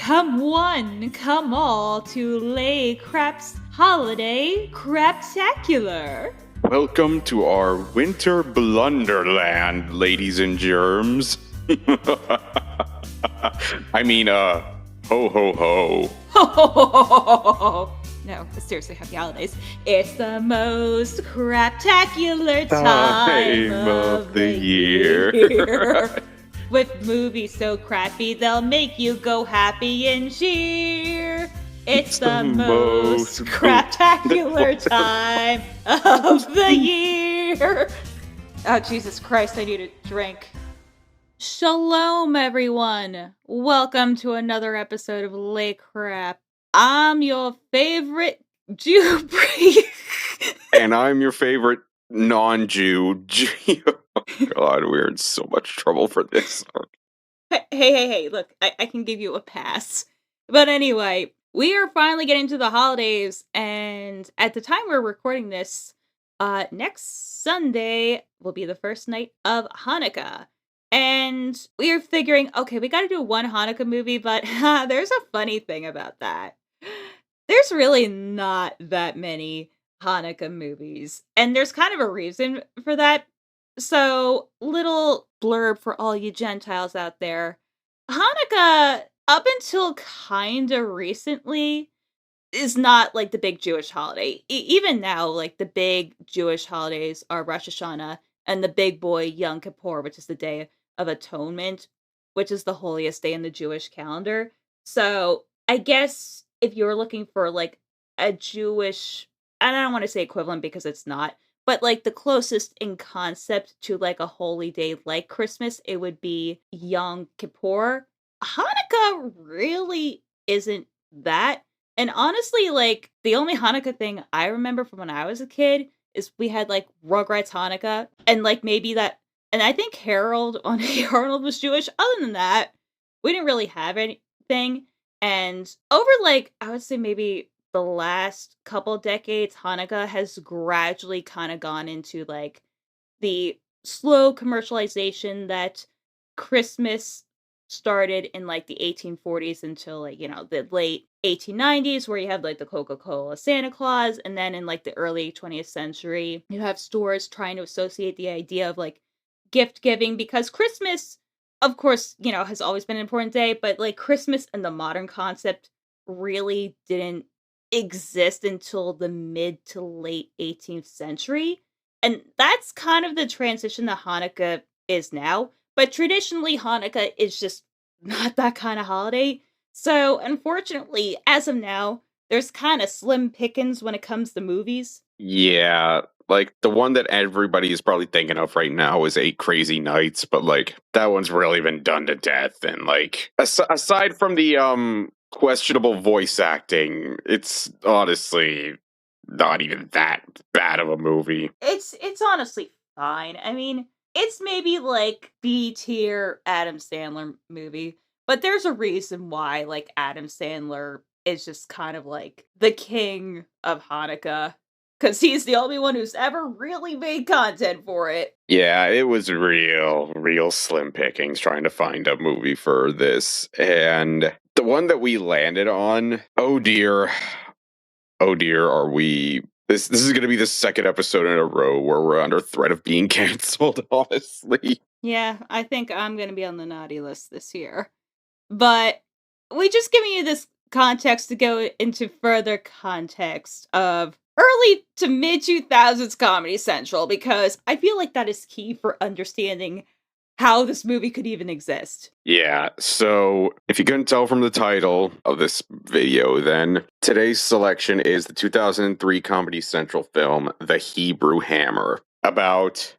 Come one, come all to Lay Crap's Holiday Craptacular. Welcome to our winter blunderland, ladies and germs. I mean, ho ho ho. No, seriously, happy holidays. It's the most craptacular time of the year. With movies so crappy, they'll make you go happy and cheer. It's the most craptacular time of the year. Oh, Jesus Christ, I need a drink. Shalom, everyone. Welcome to another episode of Lay Crap. I'm your favorite Jew priest. And I'm your favorite non-Jew. Oh, God, we're in so much trouble for this. Hey, look, I can give you a pass. But anyway, we are finally getting to the holidays, and at the time we're recording this, next Sunday will be the first night of Hanukkah. And we are figuring, okay, we gotta do one Hanukkah movie, but there's a funny thing about that. There's really not that many Hanukkah movies, and there's kind of a reason for that. So, little blurb for all you Gentiles out there. Hanukkah, up until kinda recently, is not like the big Jewish holiday. Even now, like the big Jewish holidays are Rosh Hashanah and the big boy Yom Kippur, which is the Day of Atonement, which is the holiest day in the Jewish calendar. So, I guess if you're looking for like a Jewish, and I don't want to say equivalent because it's not, but like the closest in concept to like a holy day like Christmas, it would be Yom Kippur. Hanukkah really isn't that. And honestly, like the only Hanukkah thing I remember from when I was a kid is we had like Rugrats Hanukkah and like maybe that, and I think Harold on Harold was Jewish. Other than that, we didn't really have anything. And over like I would say maybe the last couple decades, Hanukkah has gradually kind of gone into like the slow commercialization that Christmas started in like the 1840s until like, the late 1890s, where you have like the Coca-Cola Santa Claus. And then in like the early 20th century, you have stores trying to associate the idea of like gift giving, because Christmas, of course, has always been an important day, but like Christmas and the modern concept really didn't exist until the mid to late 18th century. And that's kind of the transition that Hanukkah is now. But traditionally, Hanukkah is just not that kind of holiday. So, unfortunately, as of now, there's kind of slim pickings when it comes to movies. Yeah, like the one that everybody is probably thinking of right now is Eight Crazy Nights, but like that one's really been done to death. And like aside from the questionable voice acting, it's honestly not even that bad of a movie. It's honestly fine. I mean, it's maybe like B tier Adam Sandler movie, but there's a reason why like Adam Sandler is just kind of like the king of Hanukkah, because he's the only one who's ever really made content for it. Yeah, it was real slim pickings trying to find a movie for this. And the one that we landed on, oh dear, are we... This is going to be the second episode in a row where we're under threat of being canceled, honestly. Yeah, I think I'm going to be on the naughty list this year. But we just giving you this context to go into further context of early to mid 2000s Comedy Central, because I feel like that is key for understanding how this movie could even exist. Yeah, so if you couldn't tell from the title of this video, then today's selection is the 2003 Comedy Central film, The Hebrew Hammer, about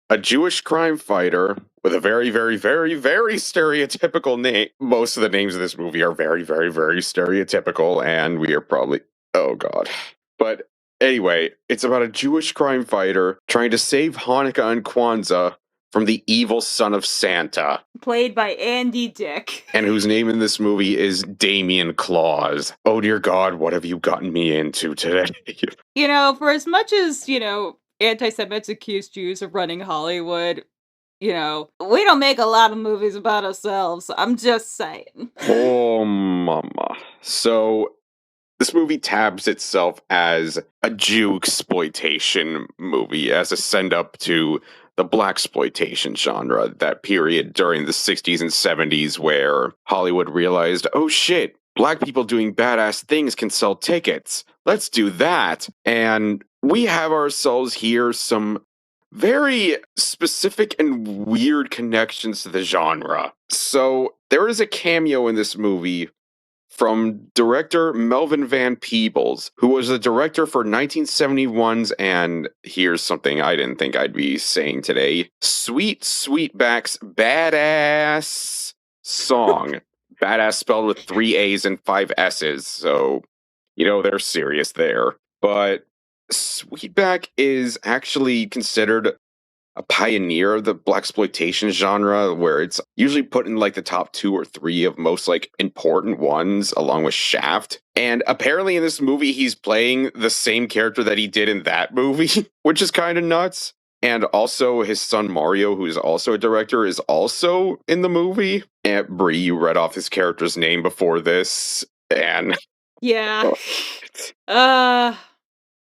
a Jewish crime fighter with a very stereotypical name. Most of the names of this movie are very stereotypical, and we are probably... Oh, God. But anyway, it's about a Jewish crime fighter trying to save Hanukkah and Kwanzaa from the evil son of Santa. Played by Andy Dick. And whose name in this movie is Damien Claus. Oh, dear God, what have you gotten me into today? For as much as, anti-Semites accuse Jews of running Hollywood, we don't make a lot of movies about ourselves. I'm just saying. Oh, mama. So this movie tabs itself as a Jewxploitation movie, as a send up to the blaxploitation genre, that period during the 60s and 70s where Hollywood realized, oh shit, black people doing badass things can sell tickets. Let's do that. And we have ourselves here some very specific and weird connections to the genre. So there is a cameo in this movie from director Melvin Van Peebles, who was the director for 1971's, and here's something I didn't think I'd be saying today, Sweet Sweetback's Badass Song. Badass spelled with 3 A's and 5 S's, so, they're serious there. But Sweetback is actually considered a pioneer of the blaxploitation genre, where it's usually put in like the top 2 or 3 of most like important ones, along with Shaft. And apparently in this movie he's playing the same character that he did in that movie, which is kind of nuts. And also his son Mario, who's also a director, is also in the movie. And Brie, you read off his character's name before this, and Yeah. uh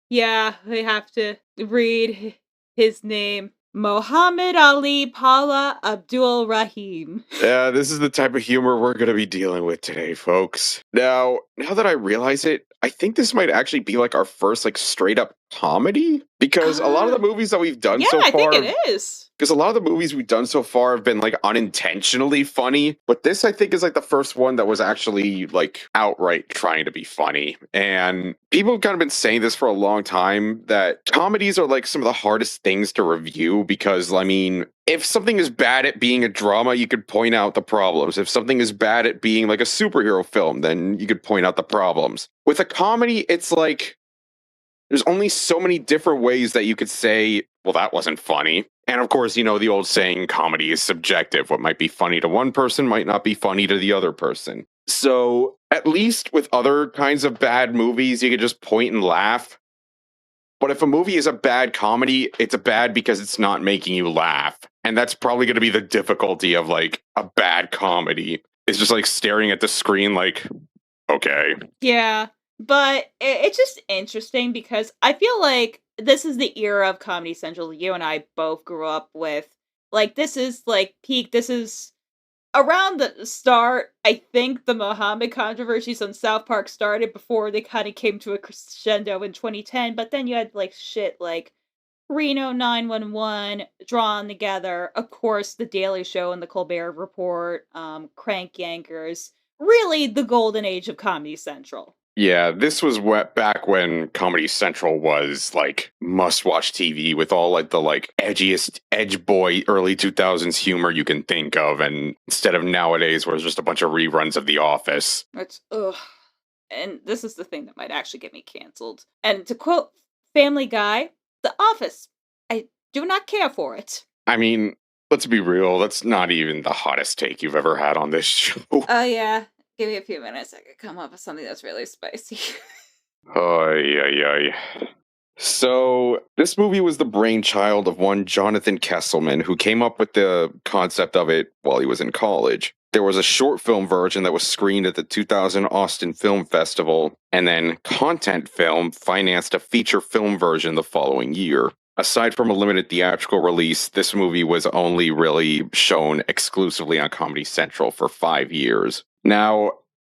yeah, we have to read his name. Mohammed Ali Paula Abdul Rahim. Yeah, this is the type of humor we're going to be dealing with today, folks. Now that I realize it, I think this might actually be like our first like straight up comedy, because a lot of the movies that we've done Yeah, so I think far it is. because a lot of the movies we've done so far have been like unintentionally funny, but this I think is like the first one that was actually like outright trying to be funny. And people have kind of been saying this for a long time, that comedies are like some of the hardest things to review, because I mean, if something is bad at being a drama, you could point out the problems. If something is bad at being like a superhero film, then you could point out the problems. With a comedy, it's like there's only so many different ways that you could say, well, that wasn't funny. And of course, the old saying, comedy is subjective. What might be funny to one person might not be funny to the other person. So at least with other kinds of bad movies, you could just point and laugh. But if a movie is a bad comedy, it's a bad because it's not making you laugh. And that's probably going to be the difficulty of like a bad comedy. It's just like staring at the screen like, okay. Yeah, but it's just interesting because I feel like this is the era of Comedy Central you and I both grew up with. Like, this is like peak. This is around the start. I think the Muhammad controversies on South Park started before they kind of came to a crescendo in 2010. But then you had like shit like Reno 911 drawn together. Of course, The Daily Show and The Colbert Report, Crank Yankers. Really the golden age of Comedy Central. Yeah, this was back when Comedy Central was like must-watch TV, with all like the like edgiest edge boy early 2000s humor you can think of, and instead of nowadays where it's just a bunch of reruns of The Office. It's ugh. And this is the thing that might actually get me canceled. And to quote Family Guy, The Office. I do not care for it. I mean, let's be real, that's not even the hottest take you've ever had on this show. Oh yeah. Give me a few minutes. I could come up with something that's really spicy. Ay. So, this movie was the brainchild of one Jonathan Kesselman, who came up with the concept of it while he was in college. There was a short film version that was screened at the 2000 Austin Film Festival, and then Content Film financed a feature film version the following year. Aside from a limited theatrical release, this movie was only really shown exclusively on Comedy Central for 5 years. Now,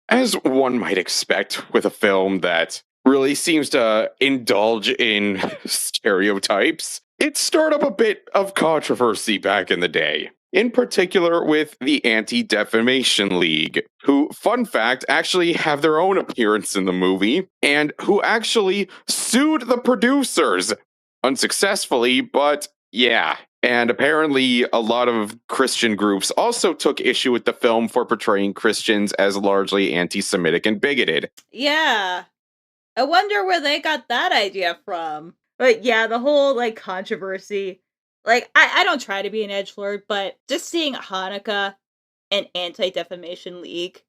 as one might expect with a film that really seems to indulge in stereotypes, it stirred up a bit of controversy back in the day. In particular with the Anti-Defamation League, who, fun fact, actually have their own appearance in the movie, and who actually sued the producers. Unsuccessfully, but yeah. And apparently a lot of Christian groups also took issue with the film for portraying Christians as largely anti-Semitic and bigoted. Yeah. I wonder where they got that idea from. But yeah, the whole like controversy. Like, I don't try to be an edgelord, but just seeing Hanukkah and Anti-Defamation League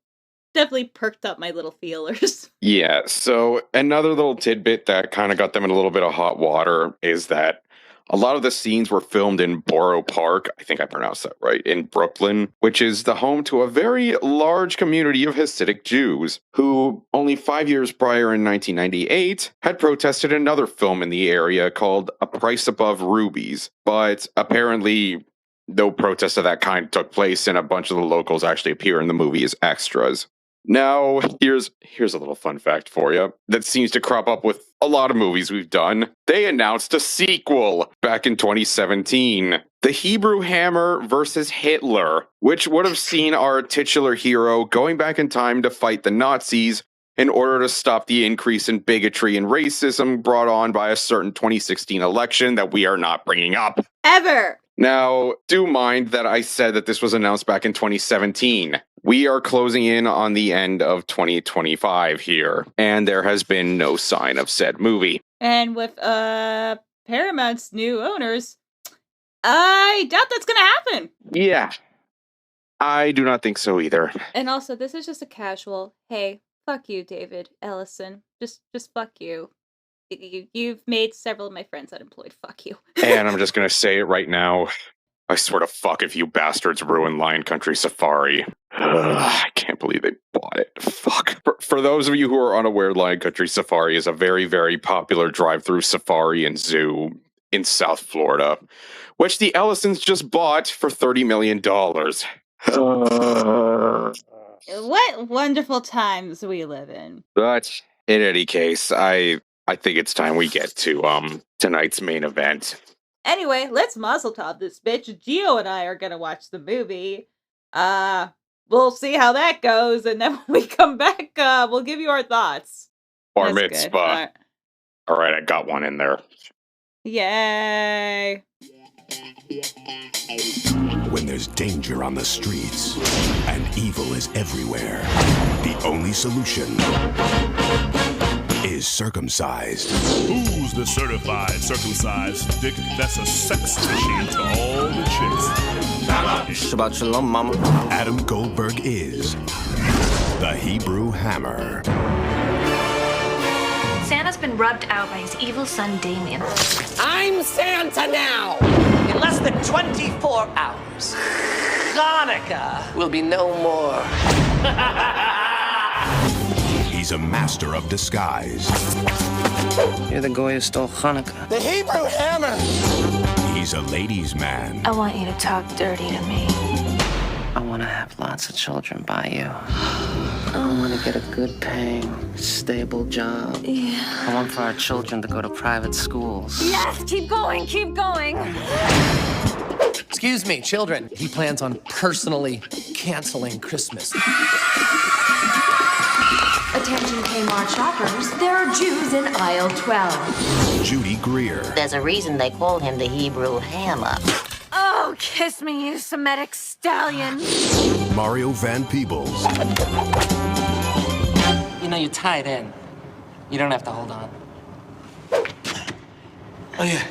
definitely perked up my little feelers. Yeah, so another little tidbit that kind of got them in a little bit of hot water is that A lot of the scenes were filmed in Borough Park, I think I pronounced that right, in Brooklyn, which is the home to a very large community of Hasidic Jews, who only 5 years prior in 1998 had protested another film in the area called A Price Above Rubies. But apparently, no protest of that kind took place, and a bunch of the locals actually appear in the movie as extras. Now, here's a little fun fact for you that seems to crop up with a lot of movies we've done. They announced a sequel back in 2017, The Hebrew Hammer versus Hitler, which would have seen our titular hero going back in time to fight the Nazis in order to stop the increase in bigotry and racism brought on by a certain 2016 election that we are not bringing up. Ever! Now, do mind that I said that this was announced back in 2017. We are closing in on the end of 2025 here, and there has been no sign of said movie. And with Paramount's new owners, I doubt that's gonna happen. Yeah. I do not think so either. And also, this is just a casual, hey, fuck you, David Ellison. Just fuck you. You've made several of my friends unemployed. Fuck you. And I'm just gonna say it right now. I swear to fuck if you bastards ruin Lion Country Safari. I can't believe they bought it. Fuck. For those of you who are unaware, Lion Country Safari is a very, very popular drive-through safari and zoo in South Florida, which the Ellisons just bought for $30 million. What wonderful times we live in. But in any case, I think it's time we get to tonight's main event. Anyway, let's muzzle top this bitch. Gio and I are gonna watch the movie. We'll see how that goes, and then when we come back, we'll give you our thoughts. Bar mitzvah. All right, I got one in there. Yay! When there's danger on the streets and evil is everywhere, the only solution is circumcised. Who's the certified circumcised dick that's a sex machine to all the chicks? Shabbat shalom, mama. Adam Goldberg is the Hebrew Hammer. Santa's been rubbed out by his evil son Damien. I'm Santa now! In less than 24 hours, Hanukkah will be no more. He's a master of disguise. You're the guy who stole Hanukkah. The Hebrew Hammer! He's a ladies' man. I want you to talk dirty to me. I want to have lots of children by you. I want to get a good paying, stable job. Yeah. I want for our children to go to private schools. Yes, keep going, keep going. Excuse me, children. He plans on personally canceling Christmas. Attention Kmart shoppers, there are Jews in aisle 12. Judy Greer. There's a reason they call him the Hebrew Hammer. Oh, kiss me, you Semitic stallion. Mario Van Peebles. You know, you tie it in. You don't have to hold on. Oh, yeah.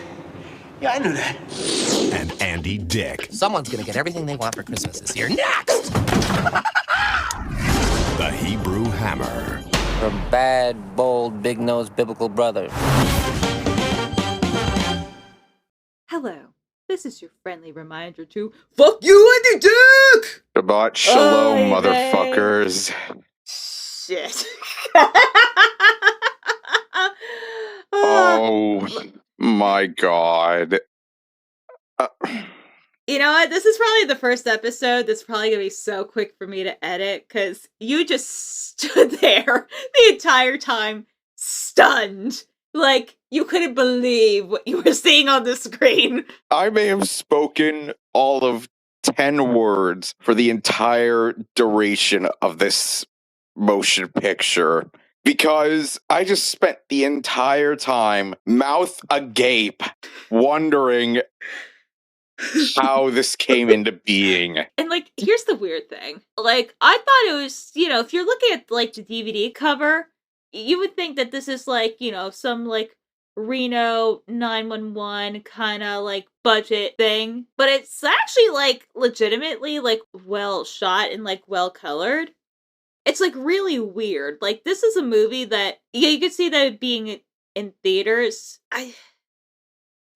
Yeah, I knew that. And Andy Dick. Someone's gonna get everything they want for Christmas this year. Next! The Hebrew Hammer. We're bad, bold, big-nosed biblical brothers. Hello. This is your friendly reminder to fuck you, Andy Dick! Shabbat shalom, Oy vey. motherfuckers. Shit. Oh my god. You know what? This is probably the first episode that's probably going to be so quick for me to edit because you just stood there the entire time stunned. Like, you couldn't believe what you were seeing on the screen. I may have spoken all of 10 words for the entire duration of this motion picture because I just spent the entire time mouth agape wondering how this came into being. And, like, here's the weird thing. Like, I thought it was, if you're looking at, like, the DVD cover, you would think that this is, like, some, like, Reno 911 kind of, like, budget thing. But it's actually, like, legitimately, like, well shot and, like, well colored. It's, like, really weird. Like, this is a movie that, you could see that it being in theaters.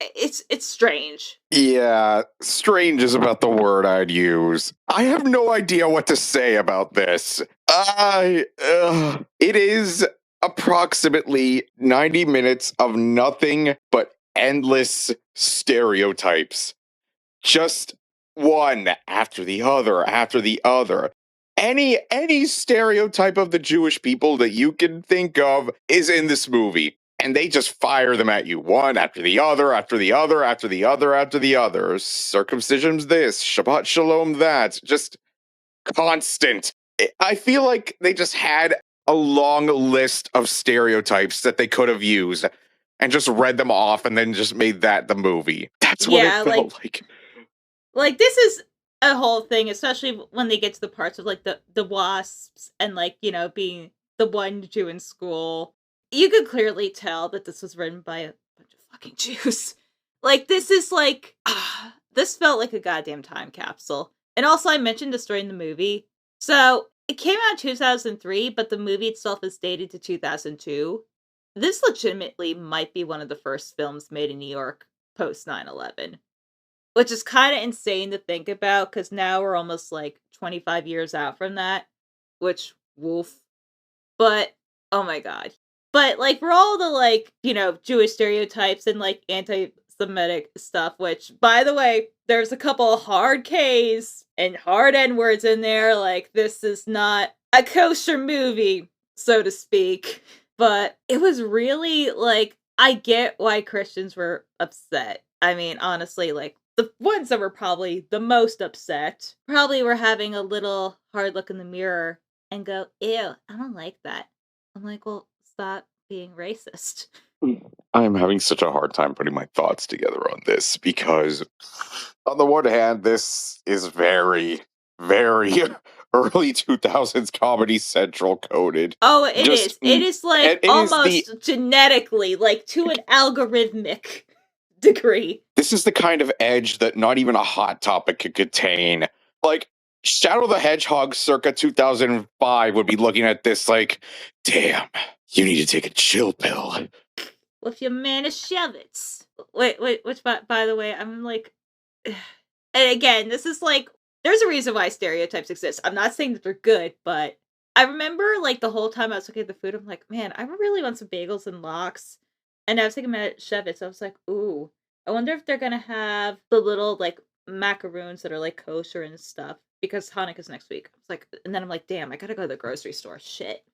it's strange. Yeah, strange is about the word I'd use. I have no idea what to say about this. It is approximately 90 minutes of nothing but endless stereotypes. Just one after the other after the other. Any stereotype of the Jewish people that you can think of is in this movie. And they just fire them at you, one after the other, after the other, after the other, after the other. Circumcision's this, Shabbat Shalom that. Just constant. I feel like they just had a long list of stereotypes that they could have used and just read them off and then just made that the movie. That's what it felt like. Like, this is a whole thing, especially when they get to the parts of, like, the wasps and, like, you know, being the one Jew in school. You could clearly tell that this was written by a bunch of fucking Jews. Like, this is, like, this felt like a goddamn time capsule. And also, I mentioned the story in the movie. So, it came out in 2003, but the movie itself is dated to 2002. This legitimately might be one of the first films made in New York post 9/11. Which is kind of insane to think about, because now we're almost, like, 25 years out from that. Which, woof. But, oh my god. But, like, for all the, like, you know, Jewish stereotypes and, like, anti-Semitic stuff, which, by the way, there's a couple of hard Ks and hard N-words in there. Like, this is not a kosher movie, so to speak. But it was really, like, I get why Christians were upset. I mean, honestly, like, the ones that were probably the most upset probably were having a little hard look in the mirror and go, ew, I don't like that. I'm like, well, stop being racist. I'm having such a hard time putting my thoughts together on this because, on the one hand, this is very, very early 2000s Comedy Central coded. Oh, it is. It is, like, almost genetically, like, to an algorithmic degree. This is the kind of edge that not even a Hot Topic could contain. Like, Shadow the Hedgehog circa 2005 would be looking at this like, damn, you need to take a chill pill. With your Manischewitz. Wait, which, by the way, I'm like... And again, this is like... There's a reason why stereotypes exist. I'm not saying that they're good, but... I remember, like, the whole time I was looking at the food, I'm like, man, I really want some bagels and lox. And I was thinking about Shevitz. I was like, ooh, I wonder if they're gonna have the little, like, macaroons that are, like, kosher and stuff. Because Hanukkah's next week. I was like, and then I'm like, damn, I gotta go to the grocery store. Shit.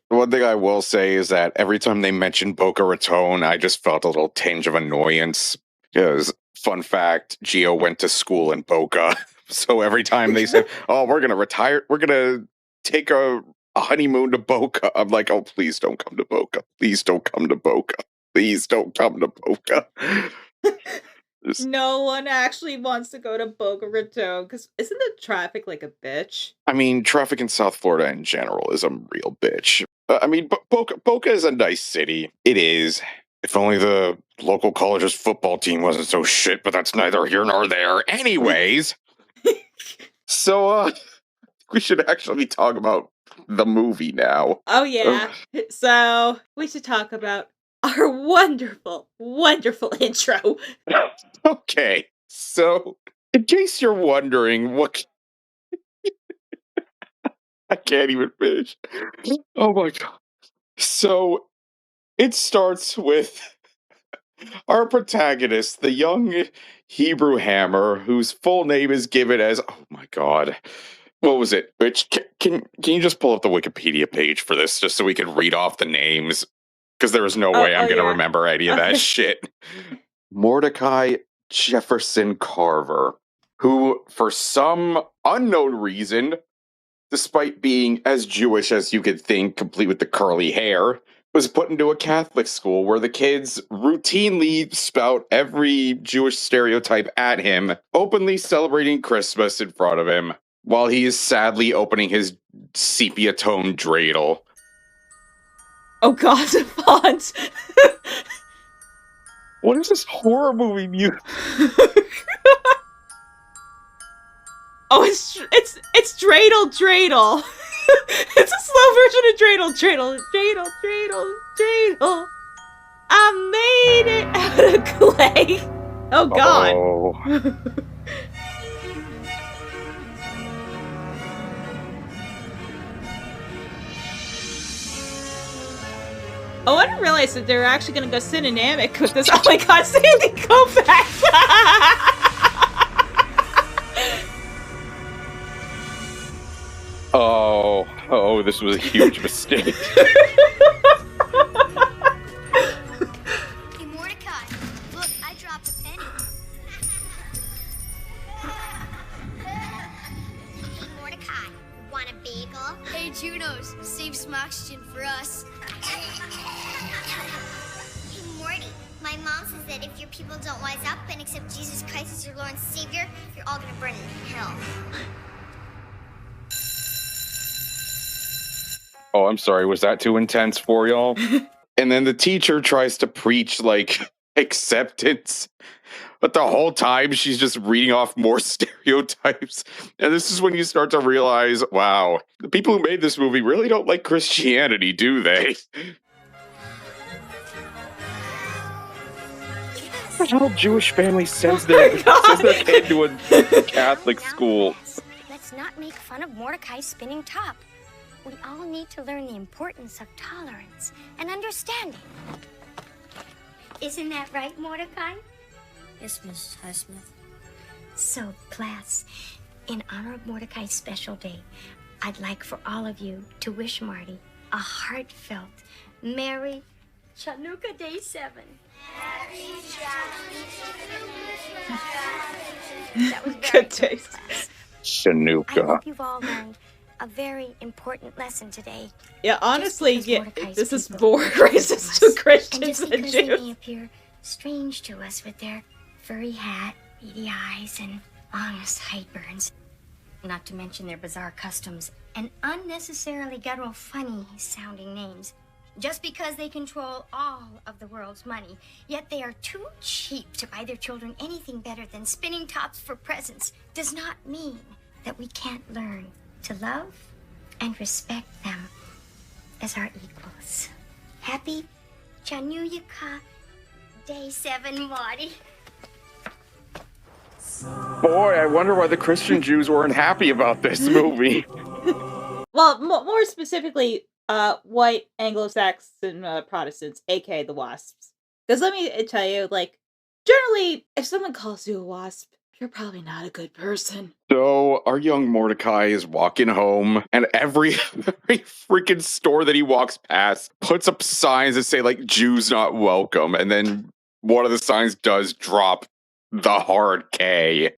One thing I will say is that every time they mentioned Boca Raton, I just felt a little tinge of annoyance. Because, fun fact, Gio went to school in Boca. So every time they said, oh, we're gonna retire, we're gonna take a honeymoon to Boca, I'm like, oh, please don't come to Boca. Please don't come to Boca. Please don't come to Boca. No one actually wants to go to Boca Raton, because isn't the traffic like a bitch? I mean, traffic in South Florida in general is a real bitch. I mean, Boca is a nice city. It is. If only the local college's football team wasn't so shit, but that's neither here nor there. Anyways. So, we should actually talk about the movie now. Oh, yeah. So, we should talk about our wonderful, wonderful intro. Okay, so, in case you're wondering what... I can't even finish. Oh my god. So, it starts with our protagonist, the young Hebrew hammer, whose full name is given as... Oh my god. What was it? Which can you just pull up the Wikipedia page for this, just so we can read off the names? Because there is no way I'm going to remember any of that shit. Mordecai Jefferson Carver, who, for some unknown reason, despite being as Jewish as you could think, complete with the curly hair, was put into a Catholic school where the kids routinely spout every Jewish stereotype at him, openly celebrating Christmas in front of him, while he is sadly opening his sepia-toned dreidel. Oh god, the font! What is this horror movie music? Oh, it's dreidel. It's a slow version of dreidel. I made it out of clay. Oh God. Oh. Oh, I didn't realize that they were actually gonna go synonymic with this. Oh my God, Sandy, go back! Oh, this was a huge mistake. Hey, Mordecai, look, I dropped a penny. Hey, Mordecai, want a bagel? Hey, Junos, save some oxygen for us. Hey, Morty, my mom says that if your people don't wise up and accept Jesus Christ as your Lord and Savior, you're all gonna burn in hell. Oh, I'm sorry. Was that too intense for y'all? And then the teacher tries to preach, like, acceptance. But the whole time, she's just reading off more stereotypes. And this is when you start to realize, wow, the people who made this movie really don't like Christianity, do they? What the hell Jewish family sends their kid to a Catholic school? Let's not make fun of Mordecai's spinning top. We all need to learn the importance of tolerance and understanding. Isn't that right, Mordecai? Yes, Mrs. Highsmith. So, class, in honor of Mordecai's special day, I'd like for all of you to wish Marty a heartfelt Merry Chanukah Day 7. That was very Good good, taste. class. I Chanukah. hope you've all learned a very important lesson today. Yeah, honestly, because yeah, Mordecai's this is people more are racist to to us, Christians and just than because they may Jews. appear strange to us with their furry hat, beady eyes, and long sideburns, not to mention their bizarre customs and unnecessarily guttural, funny-sounding names, just because they control all of the world's money, yet they are too cheap to buy their children anything better than spinning tops for presents, does not mean that we can't learn to love and respect them as our equals. Happy Chanukah Day 7, Marty. Boy, I wonder why the Christian Jews weren't happy about this movie. Well, more specifically, white Anglo-Saxon Protestants, aka the WASPs. Because let me tell you, like, generally, if someone calls you a WASP, you're probably not a good person. So our young Mordecai is walking home, and every freaking store that he walks past puts up signs that say, like, Jews not welcome. And then one of the signs does drop the hard K.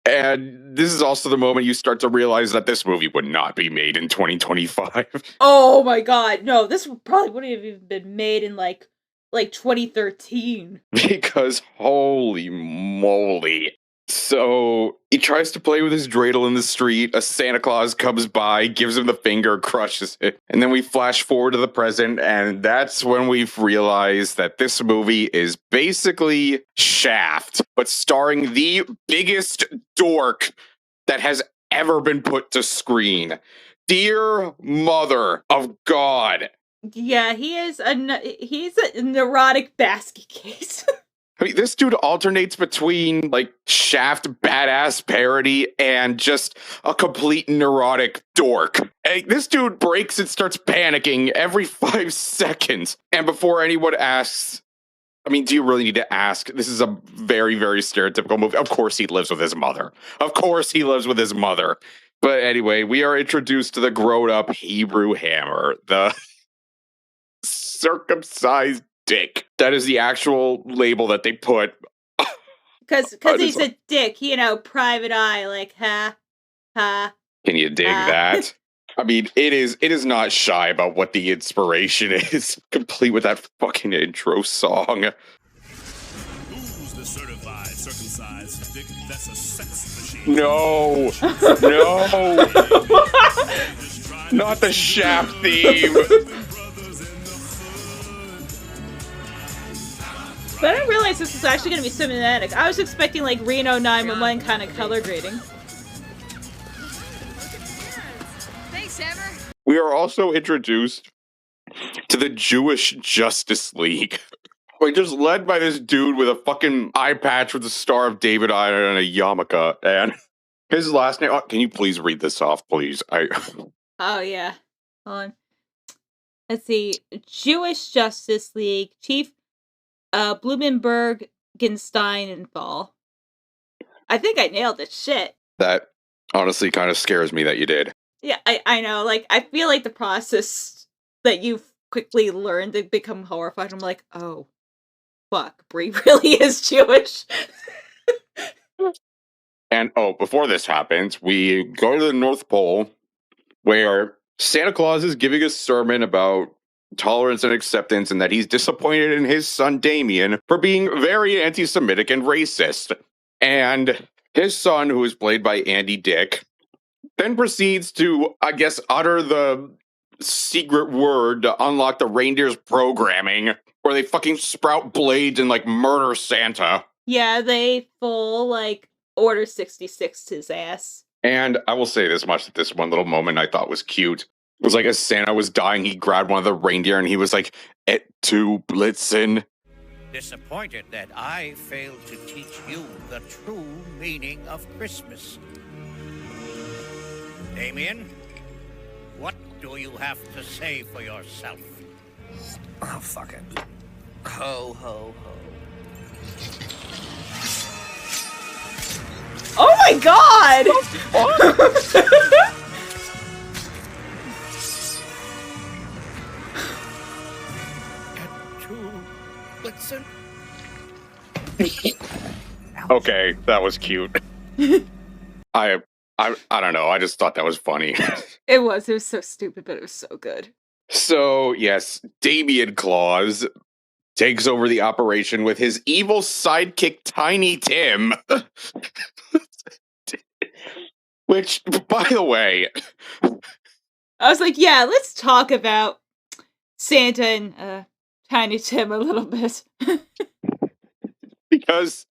And this is also the moment you start to realize that this movie would not be made in 2025. Oh my God, no, this probably wouldn't have even been made in like 2013. Because holy moly. So he tries to play with his dreidel in the street. A Santa Claus comes by, gives him the finger, crushes it. And then we flash forward to the present, and that's when we've realized that this movie is basically Shaft, but starring the biggest dork that has ever been put to screen. Dear Mother of God. Yeah, he's a neurotic basket case. I mean, this dude alternates between, like, Shaft badass parody and just a complete neurotic dork. And this dude breaks and starts panicking every 5 seconds. And before anyone asks, I mean, do you really need to ask? This is a very, very stereotypical movie. Of course he lives with his mother. Of course he lives with his mother. But anyway, we are introduced to the grown-up Hebrew hammer, the circumcised dick. That is the actual label that they put. Because he's a dick, you know, private eye, like, ha, ha. Can you dig that? I mean, it is not shy about what the inspiration is, complete with that fucking intro song. Who's the certified circumcised dick that's a sex machine? No! No! Not the Shaft theme! But I didn't realize this was actually going to be cinematic. I was expecting, like, Reno 911 kind of color grading. Thanks, Hammer. We are also introduced to the Jewish Justice League. Like, just led by this dude with a fucking eye patch with the Star of David on it and a yarmulke. And his last name... Oh, can you please read this off, please? Oh, yeah. Hold on. Let's see. Jewish Justice League, Chief Blumenberg, Genstein, and Fall. I think I nailed this shit. That honestly kind of scares me that you did. Yeah, I know. Like, I feel like the process that you've quickly learned to become horrified. I'm like, oh, fuck, Brie really is Jewish. And, before this happens, we go to the North Pole, where Santa Claus is giving a sermon about tolerance and acceptance, and that he's disappointed in his son Damien for being very anti-Semitic and racist. And his son, who is played by Andy Dick, then proceeds to, I guess, utter the secret word to unlock the reindeer's programming, where they fucking sprout blades and, like, murder Santa. Yeah, they full, like, Order 66 his ass. And I will say this much, that this one little moment I thought was cute. It was like, as Santa was dying, he grabbed one of the reindeer and he was like, "Et tu, Blitzen." Disappointed that I failed to teach you the true meaning of Christmas. Damien, what do you have to say for yourself? Oh, fuck it. Ho, ho, ho. Oh my god! Listen. Okay, that was cute. I don't know. I just thought that was funny. It was so stupid, but it was so good. So, yes, Damien Claus takes over the operation with his evil sidekick, Tiny Tim. Which, by the way... I was like, yeah, let's talk about Santa and Tiny Tim a little bit. Because,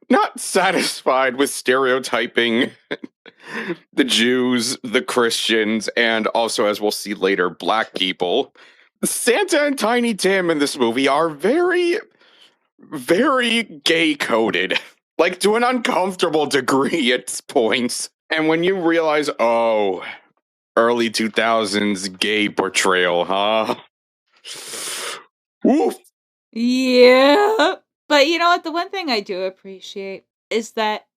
not satisfied with stereotyping the Jews, the Christians, and also, as we'll see later, black people, Santa and Tiny Tim in this movie are very, very gay-coded. Like, to an uncomfortable degree at points. And when you realize, oh, early 2000s gay portrayal, huh? Woof! Yeah. But you know what? The one thing I do appreciate is that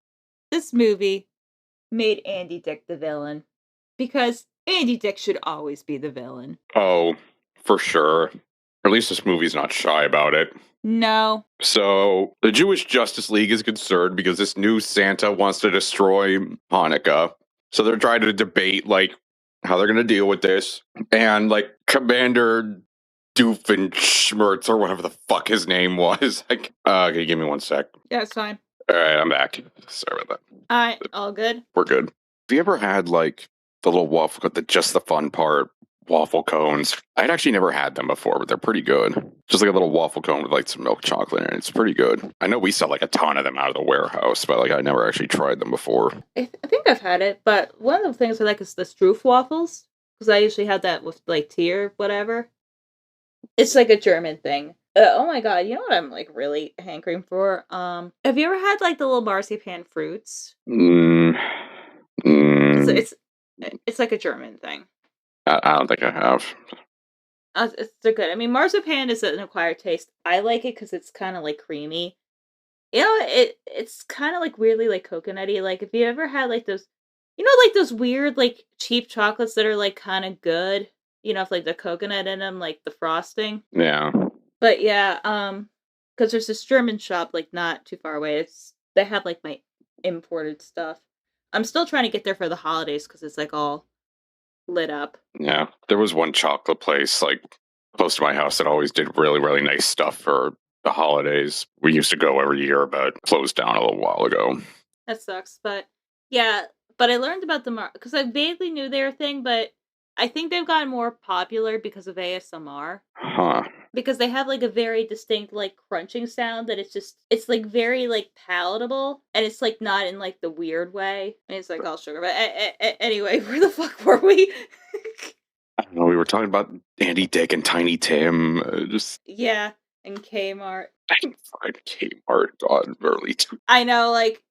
this movie made Andy Dick the villain. Because Andy Dick should always be the villain. Oh, for sure. Or at least this movie's not shy about it. No. So, the Jewish Justice League is concerned because this new Santa wants to destroy Hanukkah. So they're trying to debate, like, how they're going to deal with this. And, like, Commander Doofenshmirtz, or whatever the fuck his name was. Like, can you give me 1 sec? Yeah, it's fine. Alright, I'm back. Sorry about that. Alright, all good? We're good. Have you ever had, like, the little waffle, just the fun part, waffle cones? I'd actually never had them before, but they're pretty good. Just like a little waffle cone with, like, some milk chocolate in it. It's pretty good. I know we sell, like, a ton of them out of the warehouse, but, like, I never actually tried them before. I think I've had it, but one of the things I like is the Stroof waffles. Because I usually have that with, like, tea or whatever. It's like a German thing. Oh my god, you know what I'm, like, really hankering for? Have you ever had, like, the little marzipan fruits? It's like a German thing. I don't think I have. They're good. I mean, marzipan is an acquired taste. I like it because it's kind of, like, creamy. You know, it's kind of, like, weirdly, like, coconutty. Like, if you ever had, like, those... You know, like, those weird, like, cheap chocolates that are, like, kind of good? You know, with, like, the coconut in them, like, the frosting. Yeah. But, yeah, because there's this German shop, like, not too far away. They have, like, my imported stuff. I'm still trying to get there for the holidays, because it's, like, all lit up. Yeah. There was one chocolate place, like, close to my house that always did really, really nice stuff for the holidays. We used to go every year, but closed down a little while ago. That sucks, but, yeah. But I learned about them, because I vaguely knew they were a thing, but I think they've gotten more popular because of ASMR. Huh. Because they have, like, a very distinct, like, crunching sound that it's, like, very, like, palatable. And it's, like, not in, like, the weird way. And it's, like, all sugar. But anyway, where the fuck were we? I don't know, we were talking about Andy Dick and Tiny Tim. Yeah. in Kmart. Find Kmart on early I know, like,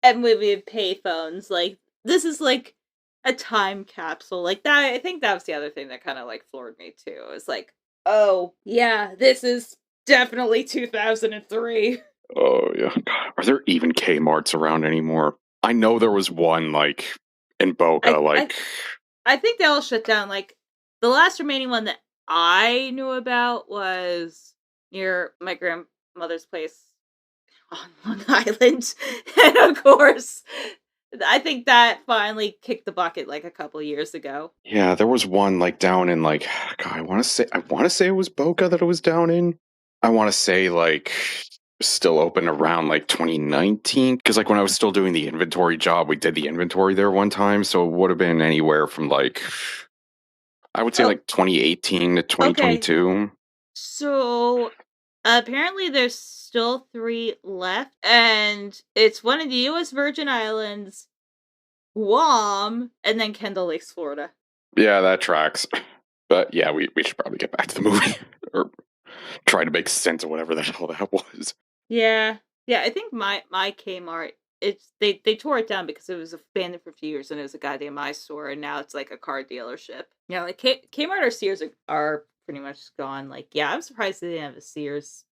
and we have payphones. Like, this is like a time capsule. Like that. I think that was the other thing that kind of like floored me too. It was like, oh yeah, this is definitely 2003. Oh yeah. God, are there even Kmarts around anymore? I know there was one like in Boca. I think they all shut down. Like the last remaining one that I knew about was near my grandmother's place on Long Island, and of course, I think that finally kicked the bucket like a couple years ago. Yeah, there was one like down in like God, I want to say it was Boca that it was down in. I want to say like still open around like 2019 because like when I was still doing the inventory job, we did the inventory there one time, so it would have been anywhere from like I would say like 2018 to 2022. Okay. So apparently there's still 3 left, and it's one in the U.S. Virgin Islands, Guam, and then Kendall Lakes, Florida. Yeah, that tracks. But yeah, we should probably get back to the movie or try to make sense of whatever the hell that was. Yeah. Yeah, I think my Kmart, it's they tore it down because it was abandoned for a few years and it was a goddamn eyesore, and now it's like a car dealership. Yeah, like Kmart or Sears are pretty much gone. Like, yeah, I'm surprised they didn't have a Sears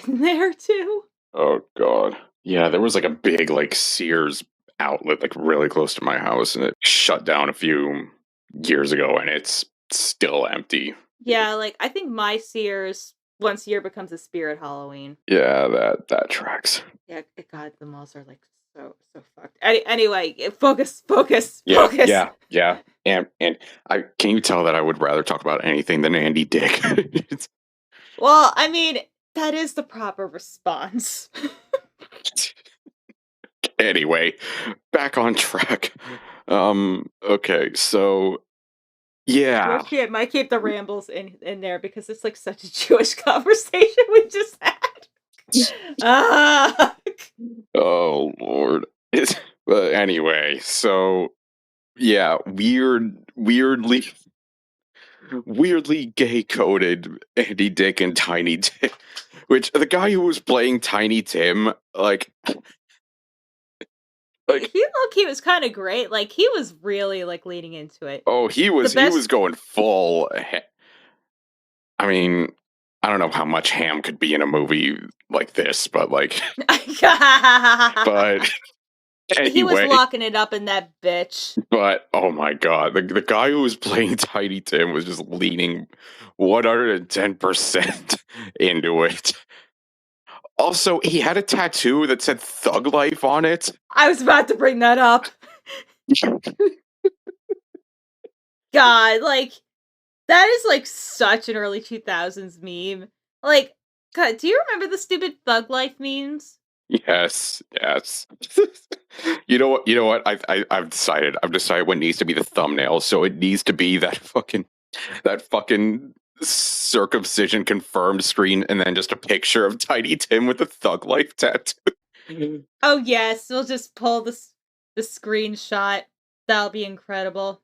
in there too. Oh god. Yeah, there was like a big like Sears outlet like really close to my house and it shut down a few years ago and it's still empty. Yeah, like I think my Sears once a year becomes a Spirit Halloween. Yeah, that tracks. Yeah, God, the malls are like so fucked. Anyway, focus. Yeah. And I can you tell that I would rather talk about anything than Andy Dick. Well, I mean, that is the proper response. Anyway, back on track. Okay, so yeah. Shit, might keep the rambles in there because it's like such a Jewish conversation we just had. Oh Lord. But anyway, so yeah, weirdly gay coded Andy Dick and Tiny Tim, which the guy who was playing Tiny Tim, like he look-key was kind of great. Like he was really like leaning into it. Oh, he was going full. I mean, I don't know how much ham could be in a movie like this, but like, but anyway, he was locking it up in that bitch. But oh my god, the guy who was playing Tiny Tim was just leaning 110% into it. Also, he had a tattoo that said "Thug Life" on it. I was about to bring that up. God, like, that is like such an early 2000s meme. Like, God, do you remember the stupid Thug Life memes? Yes. You know what? I've decided what needs to be the thumbnail. So it needs to be that fucking circumcision confirmed screen, and then just a picture of Tiny Tim with the Thug Life tattoo. Oh yes, we'll just pull the screenshot. That'll be incredible.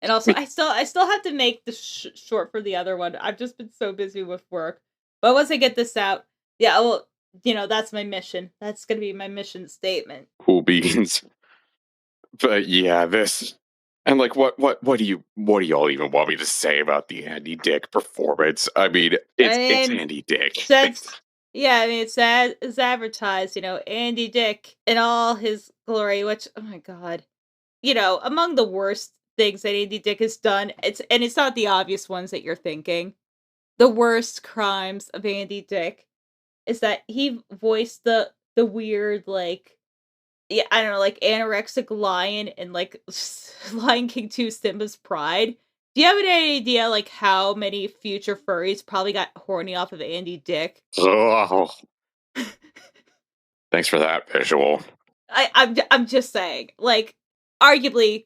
And also, I still have to make the short for the other one. I've just been so busy with work. But once I get this out, yeah, well, that's my mission. That's gonna be my mission statement. Cool beans. But yeah, this and like what do y'all even want me to say about the Andy Dick performance? I mean, it's Andy Dick. Yeah, I mean, it's advertised, Andy Dick in all his glory, which, oh my god. Among the worst things that Andy Dick has done, it's not the obvious ones that you're thinking. The worst crimes of Andy Dick is that he voiced the weird, like, yeah, I don't know, like, anorexic lion in, like, Lion King 2 Simba's Pride. Do you have any idea, like, how many future furries probably got horny off of Andy Dick? Oh. Thanks for that visual. I'm just saying, like, arguably,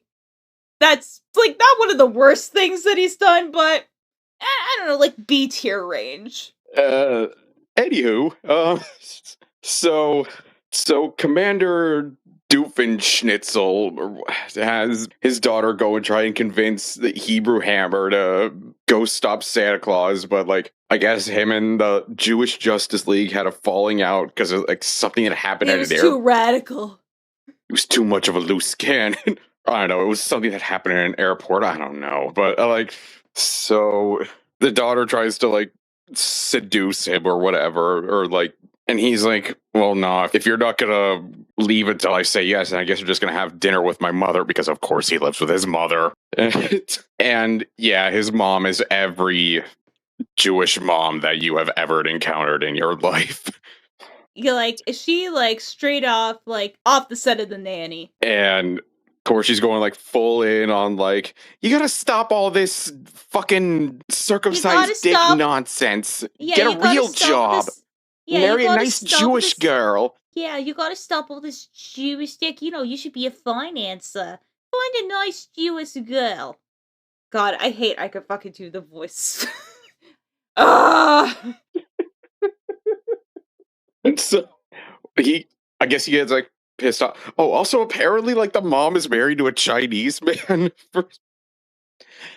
that's, like, not one of the worst things that he's done, but, I don't know, like, B tier range. Anywho, so Commander Doofenschnitzel has his daughter go and try and convince the Hebrew Hammer to go stop Santa Claus, but like I guess him and the Jewish Justice League had a falling out because of like something that happened It at was an too radical. It was too much of a loose cannon. I don't know. It was something that happened in an airport. I don't know. But like, so the daughter tries to like seduce him or whatever, or like, and he's like, well, no, if you're not gonna leave until I say yes, then I guess you're just gonna have dinner with my mother, because of course he lives with his mother. And yeah, his mom is every Jewish mom that you have ever encountered in your life. You're like, is she like straight off, like off the set of The Nanny? And of course she's going like full in on like, you gotta stop all this fucking circumcised dick nonsense. Yeah, Get you a gotta real stop job. this- Yeah, you Marry a gotta nice stop Jewish this- girl. Yeah, you gotta stop all this Jewish dick. You know, you should be a financer. Find a nice Jewish girl. God, I hate I could fucking do the voice. Ah! And so I guess he gets like pissed off. Oh, also apparently like the mom is married to a Chinese man.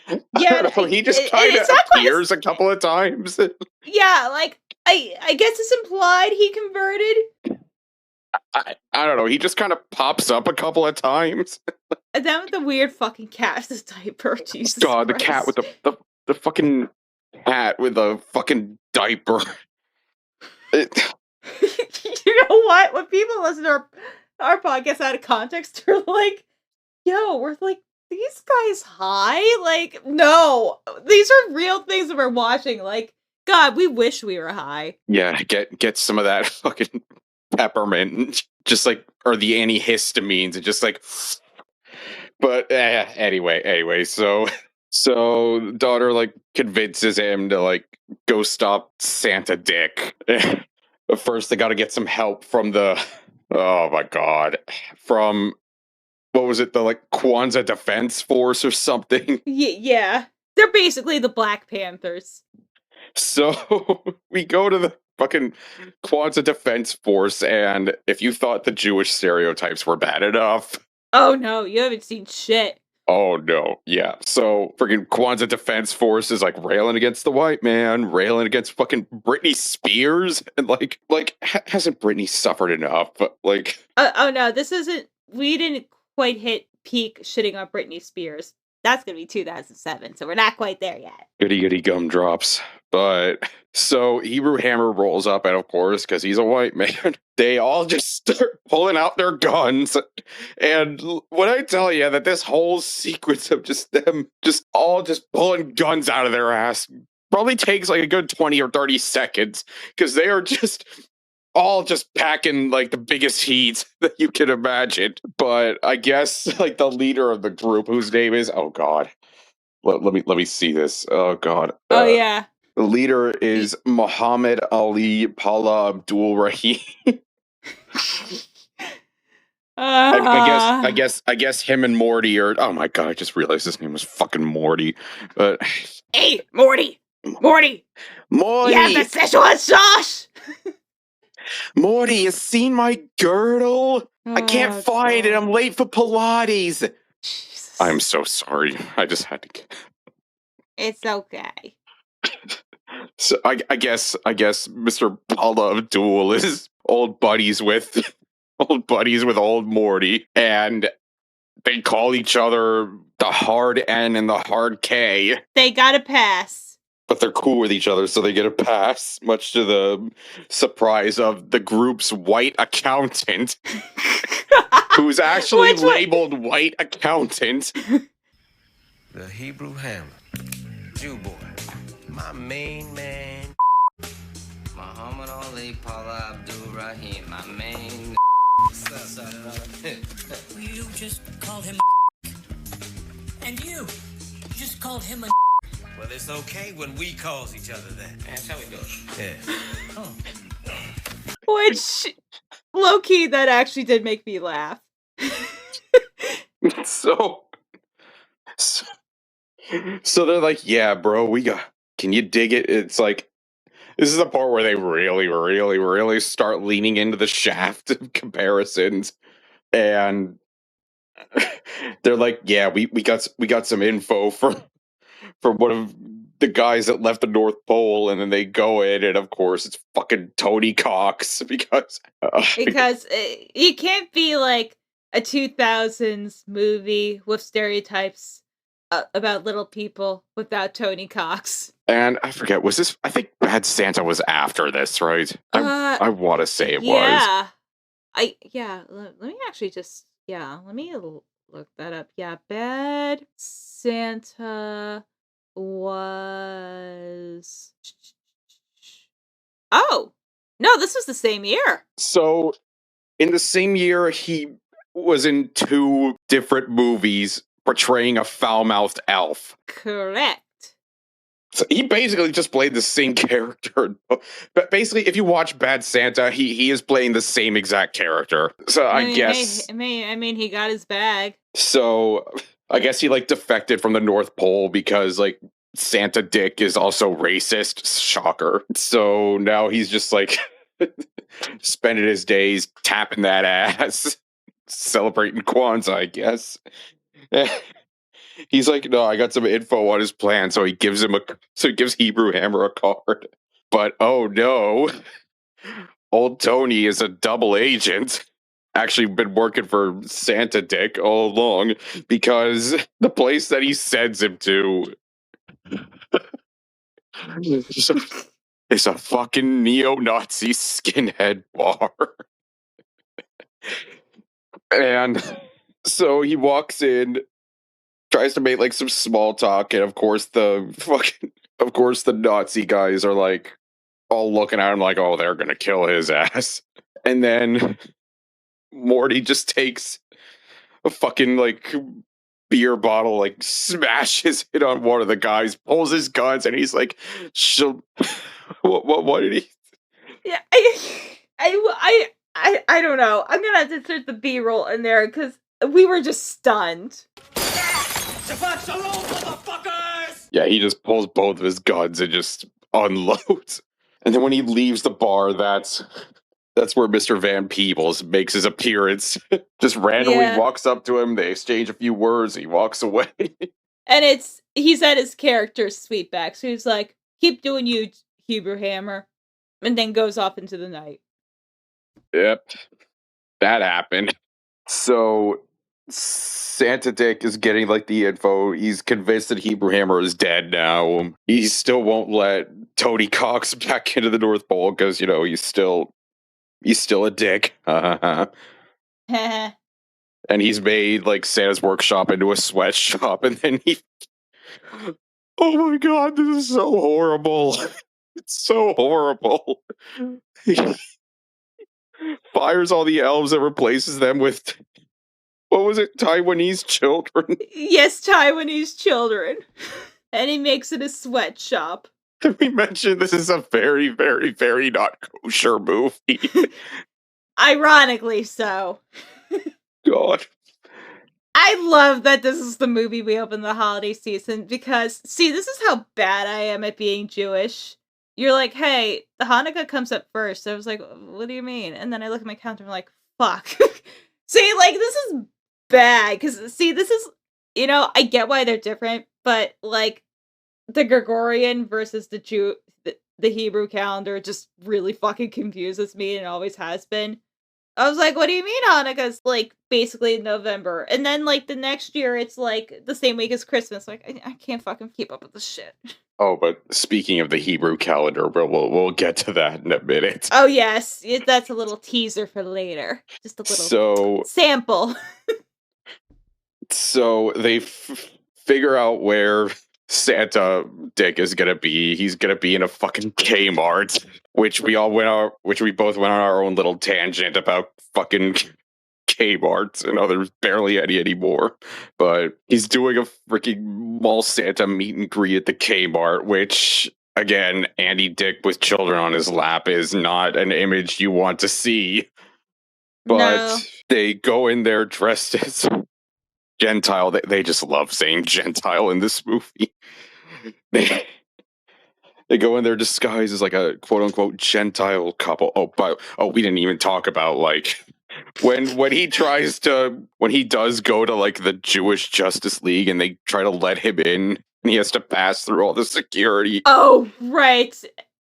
I don't know, he just kind of appears a couple of times. Yeah, like I guess it's implied he converted. I don't know. He just kind of pops up a couple of times. And then with the weird fucking cat as a diaper. Jesus God, the Christ. cat with the fucking cat with the fucking diaper. You know what? When people listen to our podcast out of context, they're like, yo, we're like, these guys high? Like, no. These are real things that we're watching. Like, God, we wish we were high. Yeah, get some of that fucking peppermint, just like, or the antihistamines, and just like. But anyway, so daughter like convinces him to like go stop Santa Dick. But first, they got to get some help from the. Oh my God, from. What was it? The like Kwanzaa Defense Force or something? Yeah. They're basically the Black Panthers. So we go to the fucking Kwanzaa Defense Force, and if you thought the Jewish stereotypes were bad enough. Oh no, you haven't seen shit. Oh no, yeah. So freaking Kwanzaa Defense Force is like railing against the white man, railing against fucking Britney Spears, and like hasn't Britney suffered enough? Like, oh no, this isn't. We didn't quite hit peak shitting on Britney Spears. That's gonna be 2007, so we're not quite there yet. Goody gumdrops. But so Hebrew Hammer rolls up, and of course, because he's a white man, they all just start pulling out their guns. And when I tell you that this whole sequence of just them just pulling guns out of their ass probably takes like a good 20 or 30 seconds, because they are just all just packing like the biggest heat that you can imagine. But I guess like the leader of the group, whose name is, oh God, let me see this. Oh God. Oh yeah. The leader is Muhammad Ali Paula Abdul Rahim. I guess him and Morty are. Oh my God! I just realized his name was fucking Morty. But hey, Morty. Yeah, the sexual sauce. Morty, you seen my girdle? I can't find it. I'm late for Pilates. Jesus. I'm so sorry. I just had to. It's okay. So I guess Mr. Paula Abdul is old buddies with old Morty, and they call each other the hard N and the hard K. They got a pass. But they're cool with each other, so they get a pass, much to the surprise of the group's white accountant, who's actually labeled white accountant. The Hebrew Hammer, Jew boy, my main man. Muhammad Ali, Paula Abdul Rahim, my main. You just called him and you just called him a. Well, it's okay when we calls each other that. That's how we do it. Yeah. Which, low-key, that actually did make me laugh. So they're like, yeah, bro, can you dig it? It's like, this is the part where they really start leaning into the shaft of comparisons. And they're like, yeah, we got some info from one of the guys that left the North Pole, and then they go in, and of course it's fucking Tony Cox because Because you can't be like a 2000s movie with stereotypes about little people without Tony Cox. And I forget, was this? I think Bad Santa was after this, right? I want to say it was. Yeah. Let me actually just let me look that up. Yeah, Bad Santa was Oh. No, this was the same year. So, in the same year, he was in 2 different movies portraying a foul-mouthed elf. Correct. So he basically just played the same character. But basically, if you watch Bad Santa, he is playing the same exact character. So I guess... I mean, he got his bag. So, I guess he, like, defected from the North Pole because, like, Santa Dick is also racist. Shocker. So now he's just, like, spending his days tapping that ass. Celebrating Kwanzaa, I guess. He's like, no, I got some info on his plan, so he gives Hebrew Hammer a card. But oh no, old Tony is a double agent. Actually, been working for Santa Dick all along because the place that he sends him to is a fucking neo-Nazi skinhead bar. And so he walks in, tries to make like some small talk, and of course the Nazi guys are like all looking at him like, oh, they're gonna kill his ass. And then Morty just takes a fucking like beer bottle, like smashes it on one of the guys, pulls his guns, and he's like, what did he? Yeah, I don't know. I'm gonna have to insert the B-roll in there because we were just stunned. Yeah, he just pulls both of his guns and just unloads. And then when he leaves the bar, that's where Mr. Van Peebles makes his appearance. Just randomly walks up to him, they exchange a few words, he walks away. And he's at his character's sweetback, so he's like, keep doing you, Hebrew Hammer. And then goes off into the night. Yep. That happened. So Santa Dick is getting like the info. He's convinced that Hebrew Hammer is dead now. He still won't let Tony Cox back into the North Pole because, you know, he's still a dick. And he's made like Santa's workshop into a sweatshop, and then oh my god, this is so horrible. It's so horrible. He fires all the elves and replaces them with, what was it, Taiwanese children? Yes, Taiwanese children. And he makes it a sweatshop. Did we mention this is a very, very, very not kosher movie? Ironically so. God. I love that this is the movie we open the holiday season because, see, this is how bad I am at being Jewish. You're like, hey, the Hanukkah comes up first. I was like, what do you mean? And then I look at my calendar and I'm like, fuck. See, like, this is bad. Because, see, this is, you know, I get why they're different, but, like, the Gregorian versus the Hebrew calendar just really fucking confuses me and always has been. I was like, what do you mean Hanukkah's, like, basically in November? And then, like, the next year, it's, like, the same week as Christmas. Like, I can't fucking keep up with this shit. Oh, but speaking of the Hebrew calendar, we'll get to that in a minute. Oh, yes. That's a little teaser for later. Just a little sample. So they figure out where Santa Dick is gonna be. He's gonna be in a fucking Kmart, which we both went on our own little tangent about fucking Kmart, and there's barely any anymore. But he's doing a freaking mall Santa meet and greet at the Kmart, which, again, Andy Dick with children on his lap is not an image you want to see. But they go in there dressed as Gentile. They just love saying Gentile in this movie. They go in there disguised as like a quote unquote Gentile couple. We didn't even talk about like when he does go to like the Jewish Justice League and they try to let him in, and he has to pass through all the security. Oh, right.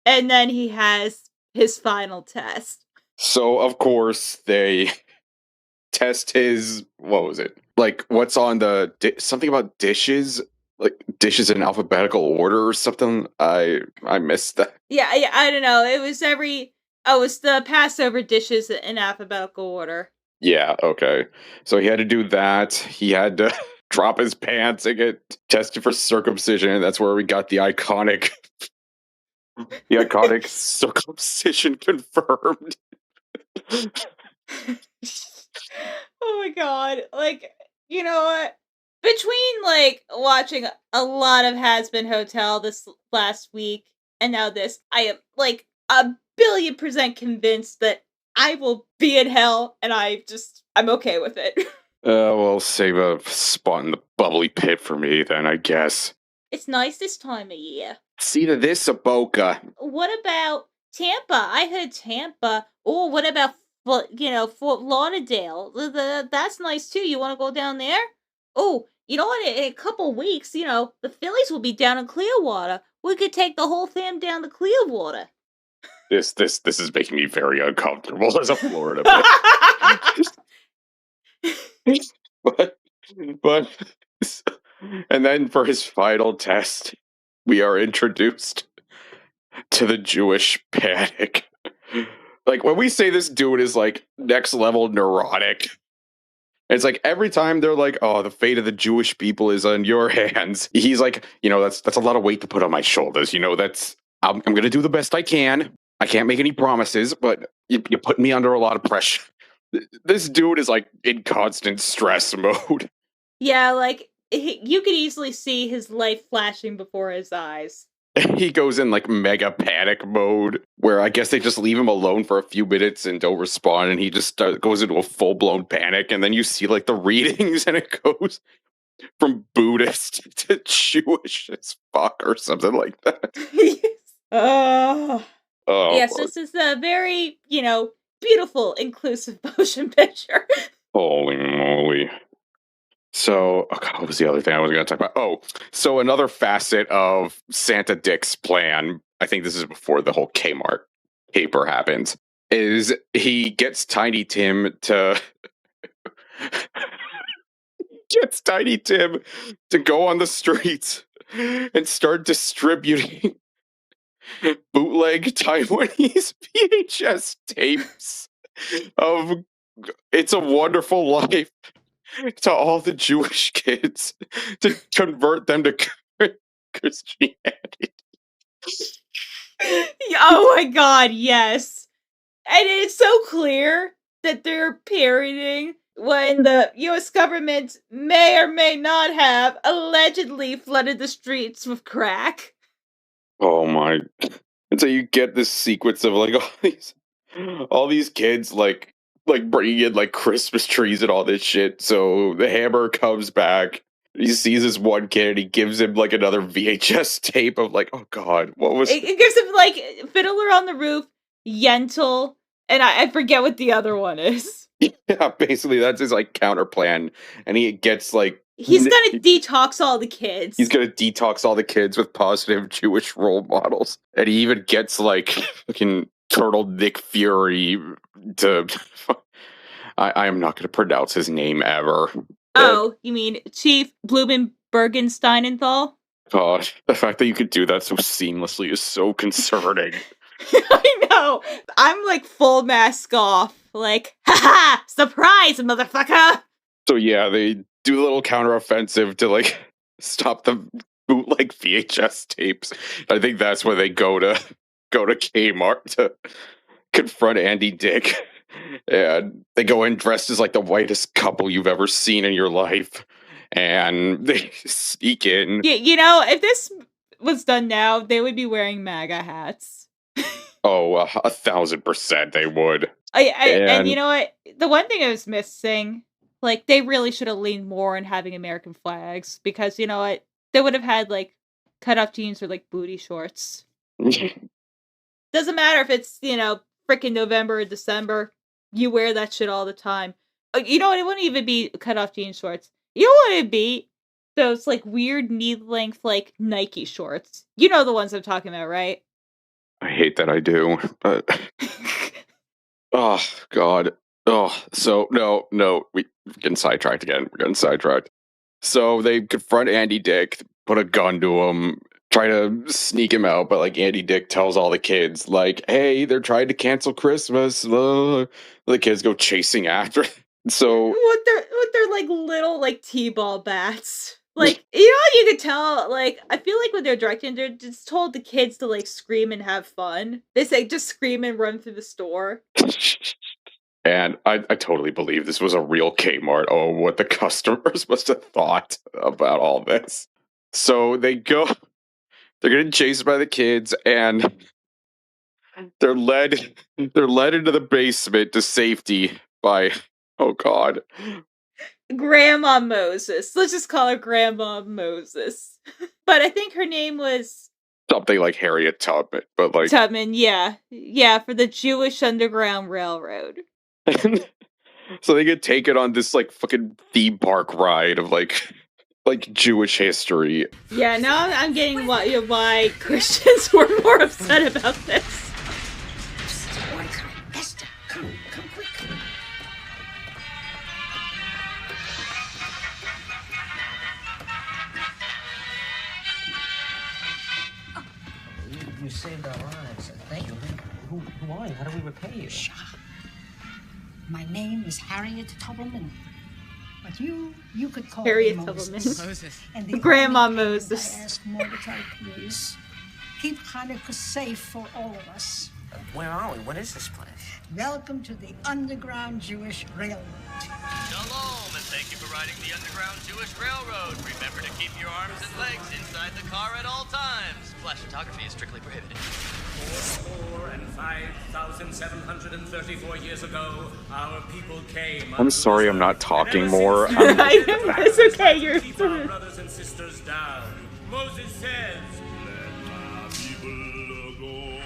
And then he has his final test. So, of course, they test his, what was it? Like, what's on the, something about dishes? Like, dishes in alphabetical order or something? I missed that. Yeah, I don't know. It was it's the Passover dishes in alphabetical order. Yeah, okay. So he had to do that. He had to drop his pants and get tested for circumcision. That's where we got the iconic circumcision confirmed. Oh my god. Like, you know what? Between, like, watching a lot of Has Been Hotel this last week and now this, I am, like, 1,000,000,000% convinced that I will be in hell, and I'm okay with it. Well, save a spot in the bubbly pit for me then, I guess. It's nice this time of year. It's either this or Boca. What about Tampa? I heard Tampa. Oh, what about, Fort Lauderdale? That's nice too. You want to go down there? Oh, you know what? In a couple weeks, the Phillies will be down in Clearwater. We could take the whole fam down to Clearwater. This is making me very uncomfortable as a Florida man. but and then for his final test, we are introduced to the Jewish panic. Like, when we say this dude is like next level neurotic, it's like every time they're like, "Oh, the fate of the Jewish people is on your hands." He's like, that's a lot of weight to put on my shoulders. I'm going to do the best I can. I can't make any promises, but you put me under a lot of pressure. This dude is like in constant stress mode. Yeah, like you could easily see his life flashing before his eyes. He goes in like mega panic mode, where I guess they just leave him alone for a few minutes and don't respond, and he just goes into a full blown panic. And then you see like the readings, and it goes from Buddhist to Jewish as fuck or something like that. Oh, yes, Lord. this is a very beautiful, inclusive motion picture. Holy moly. So, what was the other thing I was going to talk about? Oh, so another facet of Santa Dick's plan, I think this is before the whole Kmart caper happens, is he gets Tiny Tim to go on the streets and start distributing bootleg Taiwanese VHS tapes of It's a Wonderful Life to all the Jewish kids to convert them to Christianity. Oh my god, yes. And it's so clear that they're parodying when the US government may or may not have allegedly flooded the streets with crack. Oh my. And so you get this sequence of like all these kids like bringing in like Christmas trees and all this shit. So the hammer comes back. He sees this one kid and he gives him like another VHS tape of like, oh god, what was it gives him like Fiddler on the Roof, Yentl, and I forget what the other one is. Yeah, basically that's his like counter plan. And he gets like he's gonna detox all the kids. He's gonna detox all the kids with positive Jewish role models. And he even gets like fucking Turtle Nick Fury to I am not gonna pronounce his name ever. Oh, you mean Chief Blumenbergensteinenthal? God, the fact that you could do that so seamlessly is so concerning. I know. I'm like full mask off. Like, haha, surprise, motherfucker. So yeah, they do a little counteroffensive to like stop the bootleg VHS tapes. I think that's where they go to Kmart to confront Andy Dick. And they go in dressed as like the whitest couple you've ever seen in your life. And they sneak in. Yeah, if this was done now, they would be wearing MAGA hats. Oh, 1,000% they would. And you know what? The one thing I was missing, like, they really should have leaned more on having American flags. Because, you know what? They would have had, like, cut-off jeans or, like, booty shorts. Doesn't matter if it's, frickin' November or December. You wear that shit all the time. You know what? It wouldn't even be cut-off jean shorts. You know what it'd be? those, like, weird knee-length, like, Nike shorts. You know the ones I'm talking about, right? I hate that I do, but oh god. Oh, so no, we're getting sidetracked again. We're getting sidetracked. So they confront Andy Dick, put a gun to him, try to sneak him out, but like Andy Dick tells all the kids, like, hey, they're trying to cancel Christmas. The kids go chasing after. So With their like little like T-ball bats. Like, you know, you could tell, like, I feel like when they're directing, they're just told the kids to like scream and have fun. They say just scream and run through the store. And I totally believe this was a real Kmart. Oh, what the customers must have thought about all this. So they're getting chased by the kids, and they're led into the basement to safety by, oh god, Grandma Moses. Let's just call her Grandma Moses. But I think her name was something like Harriet Tubman, but like Tubman, yeah. Yeah, for the Jewish Underground Railroad. so they get taken on this like fucking theme park ride of like Jewish history. Yeah, now I'm getting why Christians were more upset about this. Esther, come quick. You saved our lives. Thank you. Who are you? How do we repay you? My name is Harriet Tubman. But you could call Harriet me Tubman. Moses. And the Grandma only thing Moses. I ask Mordecai, please, keep Hanukkah safe for all of us. Where are we? What is this place? Welcome to the Underground Jewish Railroad. Shalom, and thank you for riding the Underground Jewish Railroad. Remember to keep your arms and legs inside the car at all times. Flash photography is strictly prohibited. 405,734 years ago, our people came. I'm sorry I'm not talking more. It's okay, you're Keep our brothers and sisters down. Moses says, Let my people go.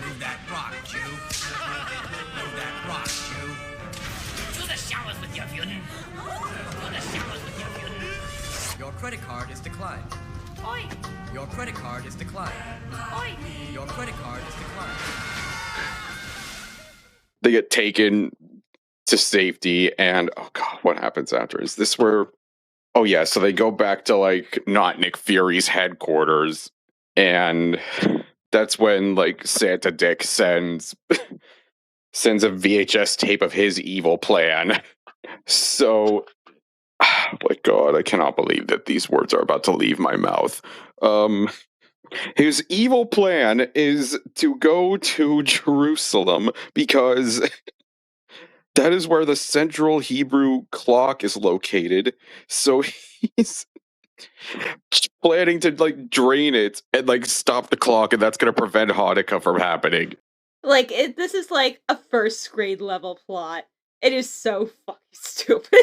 Move that rock, Jew. Move that rock, Jew. To the showers with your Juden. To the showers with your Juden. Your credit card is declined. Oi! Your credit card is declined. Oi! Your credit card is declined. They get taken to safety, and oh god, what happens after? Is this where? Oh yeah, so they go back to like not Nick Fury's headquarters, and that's when like Santa Dick sends a VHS tape of his evil plan. So, oh my god, I cannot believe that these words are about to leave my mouth. His evil plan is to go to Jerusalem because that is where the central Hebrew clock is located. So he's planning to like drain it and like stop the clock, and that's going to prevent Hanukkah from happening. Like, this is like a first grade level plot. It is so fucking stupid.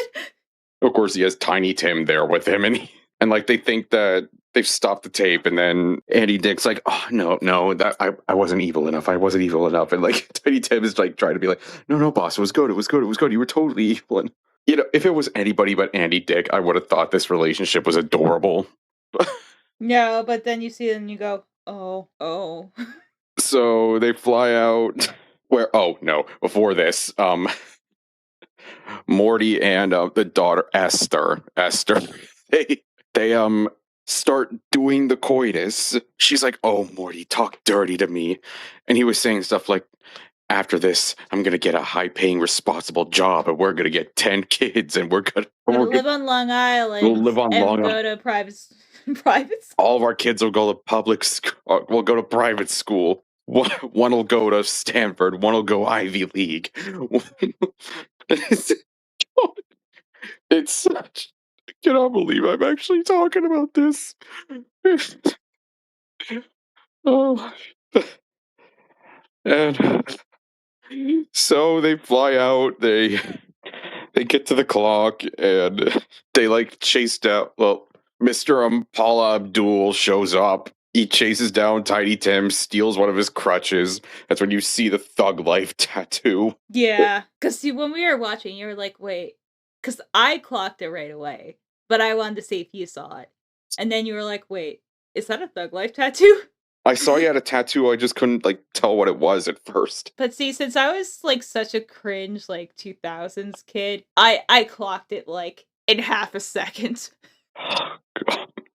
Of course, he has Tiny Tim there with him, and like they think that they've stopped the tape, and then Andy Dick's like, "Oh no, that I wasn't evil enough. I wasn't evil enough." And like Tiny Tim is like trying to be like, "No, boss, it was good. It was good. It was good. You were totally evil." And you know, if it was anybody but Andy Dick, I would have thought this relationship was adorable. No, but then you see them and you go, oh. So they fly out. Where? Oh no! Before this, Morty and the daughter Esther, they start doing the coitus. She's like, "Oh, Morty, talk dirty to me," and he was saying stuff like, "After this, I'm gonna get a high-paying, responsible job, and we're gonna get 10 kids, and we're gonna live on Long Island. We'll live on Long Island. Go to private school. All of our kids will go to public school. Will go to private school. One will go to Stanford. One will go Ivy League." It's such. I cannot believe I'm actually talking about this. Oh. And so they fly out, they get to the clock, and they like chase down. Well, Mr. Paula Abdul shows up. He chases down Tiny Tim, steals one of his crutches. That's when you see the Thug Life tattoo. Yeah, because see, when we were watching, you were like, wait, because I clocked it right away. but I wanted to see if you saw it. And then you were like, wait, is that a Thug Life tattoo? I saw you had a tattoo, I just couldn't, like, tell what it was at first. But see, since I was, like, such a cringe, like, 2000s kid, I clocked it, like, in half a second.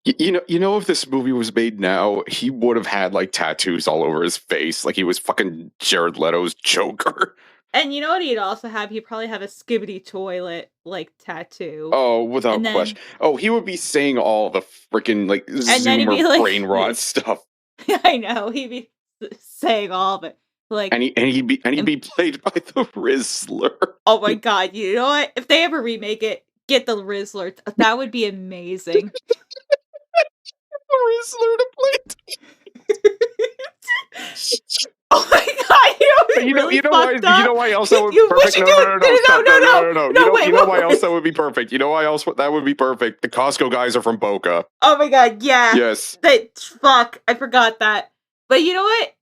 You know, if this movie was made now, he would have had, like, tattoos all over his face, like he was fucking Jared Leto's Joker. And you know what he'd also have? He'd probably have a Skibbity Toilet, like, tattoo. Oh, without And then- question. Oh, he would be saying all the freaking, like, then he'd be Zoomer like- brain rot stuff. I know, he'd be saying all of it. Like, And he'd be played by the Rizzler. oh my god, you know what? If they ever remake it, get the Rizzler. That would be amazing. The Rizzler to play. Oh my god, you know why else that would be perfect? No. You know why else that would be perfect? You know why else that would be perfect? The Costco guys are from Boca. Oh my god, yeah. Yes. Fuck, I forgot that. But you know what?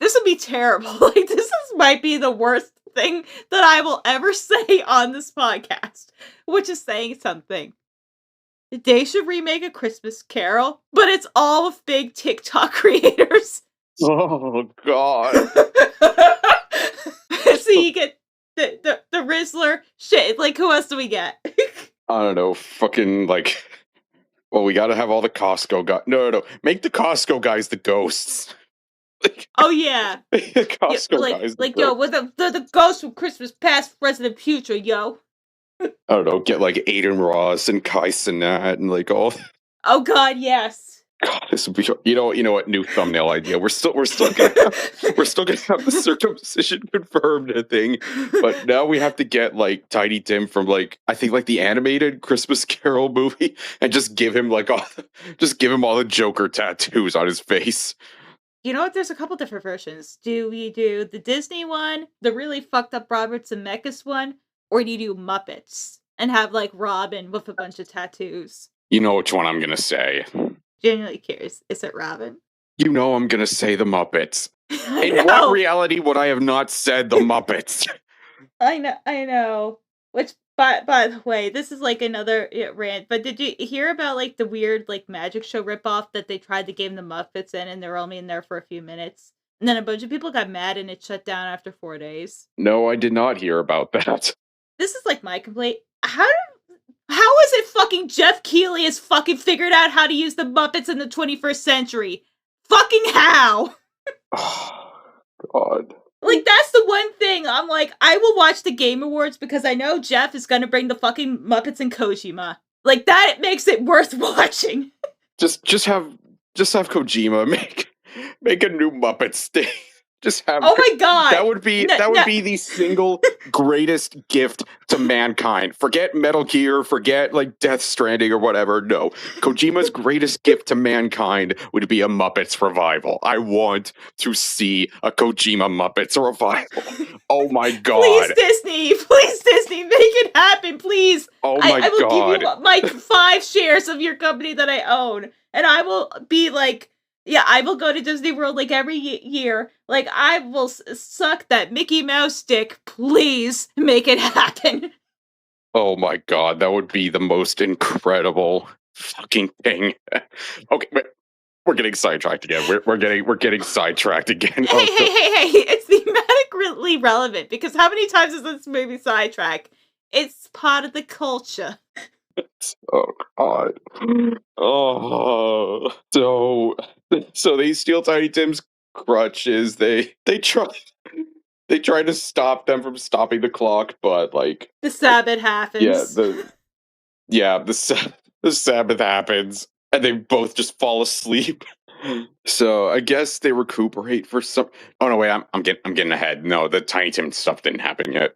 This would be terrible. Like, might be the worst thing that I will ever say on this podcast, which is saying something. They should remake A Christmas Carol, but it's all with big TikTok creators. Oh god. So you get the Rizzler. Shit, like, who else do we get? I don't know, fucking, like, well, we gotta have all the Costco guys. No. Make the Costco guys the ghosts. Oh, yeah. The Costco like, guys. Like, yo, with the ghost from Christmas past, present, and future, yo. I don't know, get, like, Aiden Ross and Kai Cenat and, like, all... Oh, God, yes. God, this would be, you know what, new thumbnail idea. We're still gonna have the circumcision confirmed thing, but now we have to get, like, Tiny Tim from, like, I think, like, the animated Christmas Carol movie, and just give him all the Joker tattoos on his face. You know what? There's a couple different versions. Do we do the Disney one, the really fucked up Robert Zemeckis one, or do you do Muppets and have, like, Robin with a bunch of tattoos? You know which one I'm gonna say. Genuinely curious. Is it Robin? You know I'm gonna say the Muppets. In what reality would I have not said the Muppets? I know. Which, by the way, this is like another rant, but did you hear about, like, the weird, like, magic show ripoff that they tried to game the Muppets in, and they were only in there for a few minutes? And then a bunch of people got mad and it shut down after 4 days. No, I did not hear about that. This is, like, my complaint. How is it fucking Jeff Keighley has fucking figured out how to use the Muppets in the 21st century? Fucking how? Oh, God. Like, that's the one thing I'm like, I will watch the Game Awards because I know Jeff is gonna bring the fucking Muppets and Kojima. Like, that makes it worth watching. Just have Kojima make a new Muppets thing. Just have. Oh my god! That would be the single greatest gift to mankind. Forget Metal Gear, forget, like, Death Stranding or whatever. No, Kojima's greatest gift to mankind would be a Muppets revival. I want to see a Kojima Muppets revival. Oh my god! Please Disney, make it happen, please. Oh my I will god! give you my 5 shares of your company that I own, and I will be like. Yeah, I will go to Disney World, like, every year. Like, I will suck that Mickey Mouse dick. Please make it happen. Oh my god, that would be the most incredible fucking thing. Okay, but we're getting sidetracked again. We're getting sidetracked again. Hey, it's thematically relevant, because how many times is this movie sidetracked? It's part of the culture. Oh god. Oh, so they steal Tiny Tim's crutches. They try to stop them from stopping the clock, but, like, the Sabbath happens. The Sabbath happens, and they both just fall asleep. So I guess they recuperate for some. Oh no, wait, I'm getting ahead. No, the Tiny Tim stuff didn't happen yet.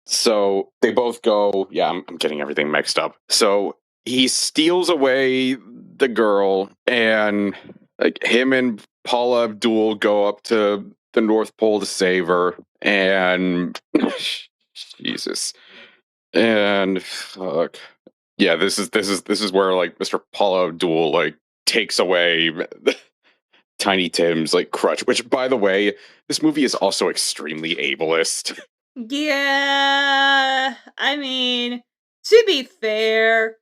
So they both go. Yeah, I'm getting everything mixed up. So he steals away the girl, and, like, him and Paula Abdul go up to the North Pole to save her, and Jesus, and fuck, yeah, this is where, like, Mr. Paula Abdul, like, takes away Tiny Tim's, like, crutch. Which, by the way, this movie is also extremely ableist. Yeah, I mean, to be fair,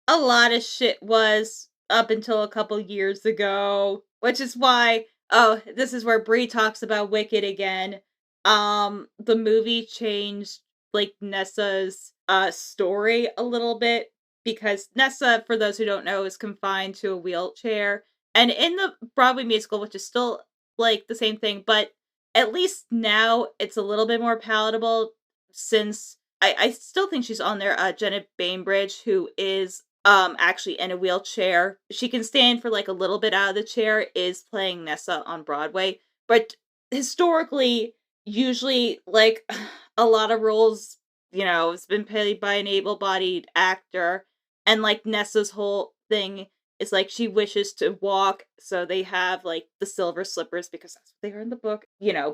a lot of shit was up until a couple years ago, which is why this is where Brie talks about Wicked again. The movie changed like Nessa's story a little bit because Nessa, for those who don't know, is confined to a wheelchair. And in the Broadway musical, which is still like the same thing, but at least now it's a little bit more palatable since I still think she's on there, Jenna Bainbridge, who is actually in a wheelchair. She can stand for like a little bit out of the chair, is playing Nessa on Broadway. But historically, usually like a lot of roles, it's been played by an able-bodied actor. And like Nessa's whole thing is like she wishes to walk, so they have like the silver slippers because that's what they are in the book.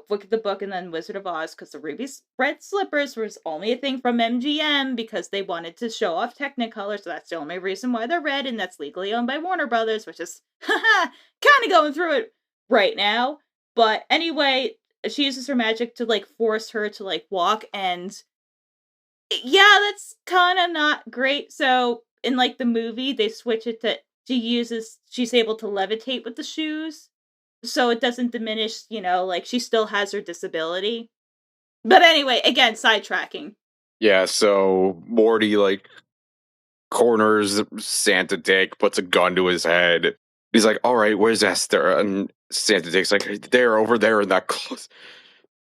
Book of the book and then Wizard of Oz, because the ruby red slippers was only a thing from MGM because they wanted to show off Technicolor, so that's the only reason why they're red, and that's legally owned by Warner Brothers, which is kind of going through it right now. But anyway, she uses her magic to like force her to like walk, and yeah, that's kind of not great. So in like the movie, they switch it to she's able to levitate with the shoes, so it doesn't diminish, like she still has her disability. But anyway, again, sidetracking. Yeah, so Morty, like, corners Santa Dick, puts a gun to his head. He's like, all right, where's Esther? And Santa Dick's like, they're over there in that closet.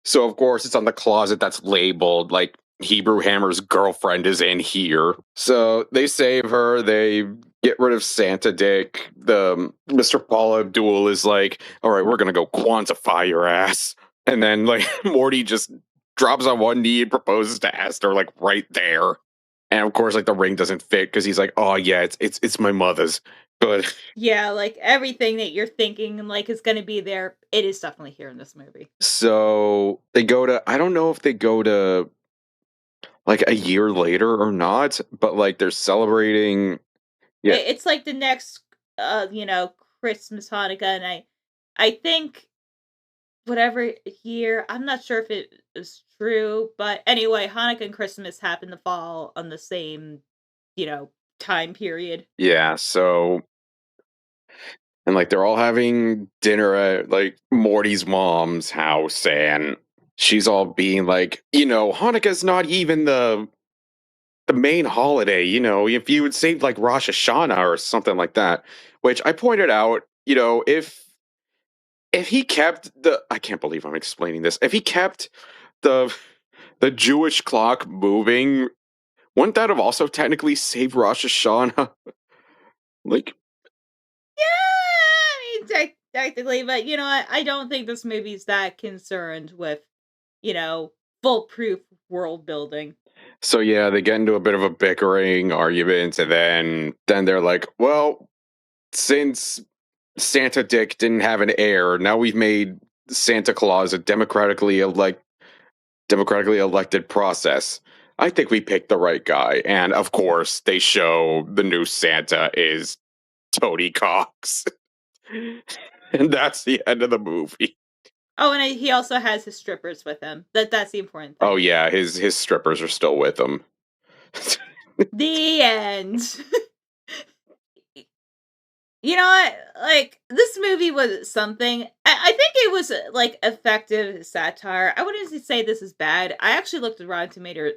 So, of course, it's on the closet that's labeled, like, Hebrew Hammer's girlfriend is in here. So they save her. They get rid of Santa Dick. The Mr. Paul Abdul is like, all right, we're going to go quantify your ass. And then, like, Morty just drops on one knee and proposes to Esther, like, right there. And, of course, like, the ring doesn't fit because he's like, oh, yeah, it's my mother's. But yeah, like, everything that you're thinking, like, is going to be there, it is definitely here in this movie. So they go to, I don't know if they go to like a year later or not, but like they're celebrating. Yeah, It's like the next, Christmas, Hanukkah, and I think whatever year, I'm not sure if it is true, but anyway, Hanukkah and Christmas happen to fall on the same, time period. yeah. So and like they're all having dinner at like Morty's mom's house, and she's all being like, Hanukkah's not even the main holiday, if you would say like Rosh Hashanah or something like that, which I pointed out, if he kept I can't believe I'm explaining this. If he kept the Jewish clock moving, wouldn't that have also technically saved Rosh Hashanah? Like, Yeah, I mean, technically, but I don't think this movie's that concerned with, foolproof world building. so yeah, they get into a bit of a bickering argument, and then they're like, well, since Santa Dick didn't have an heir, now we've made Santa Claus a democratically elected process. I think we picked the right guy. And of course, they show the new Santa is Tony Cox. And that's the end of the movie. Oh, and he also has his strippers with him. That's the important thing. Oh yeah, his strippers are still with him. The end. You know what? Like, this movie was something. I think it was like effective satire. I wouldn't say this is bad. I actually looked at Rotten Tomatoes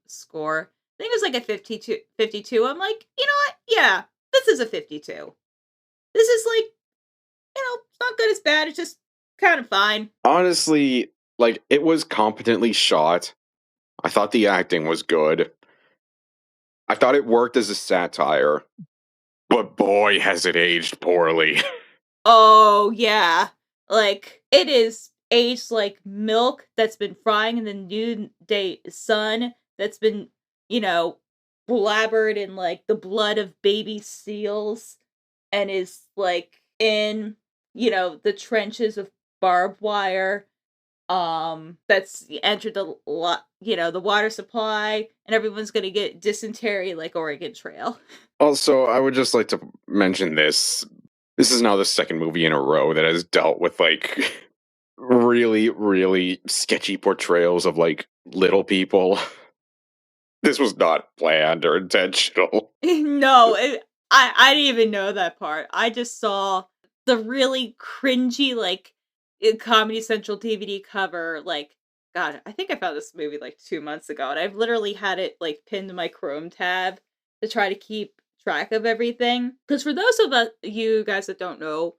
score. I think it was like a 52. I'm like, you know what? Yeah, this is a 52. This is like, it's not good as bad. It's just kind of fine. Honestly, like, it was competently shot. I thought the acting was good. I thought it worked as a satire. But boy, has it aged poorly. Oh, yeah. Like, it is aged like milk that's been frying in the noonday sun, that's been, blabbered in, like, the blood of baby seals, and is, like, in, the trenches of barbed wire, that's entered the water supply, and everyone's gonna get dysentery like Oregon Trail. Also, I would just like to mention this. This is now the second movie in a row that has dealt with like really, really sketchy portrayals of like little people. This was not planned or intentional. No, I didn't even know that part. I just saw the really cringy, like, Comedy Central DVD cover, like, God, I think I found this movie, like, 2 months ago, and I've literally had it, like, pinned to my Chrome tab to try to keep track of everything. Because for those of you guys that don't know,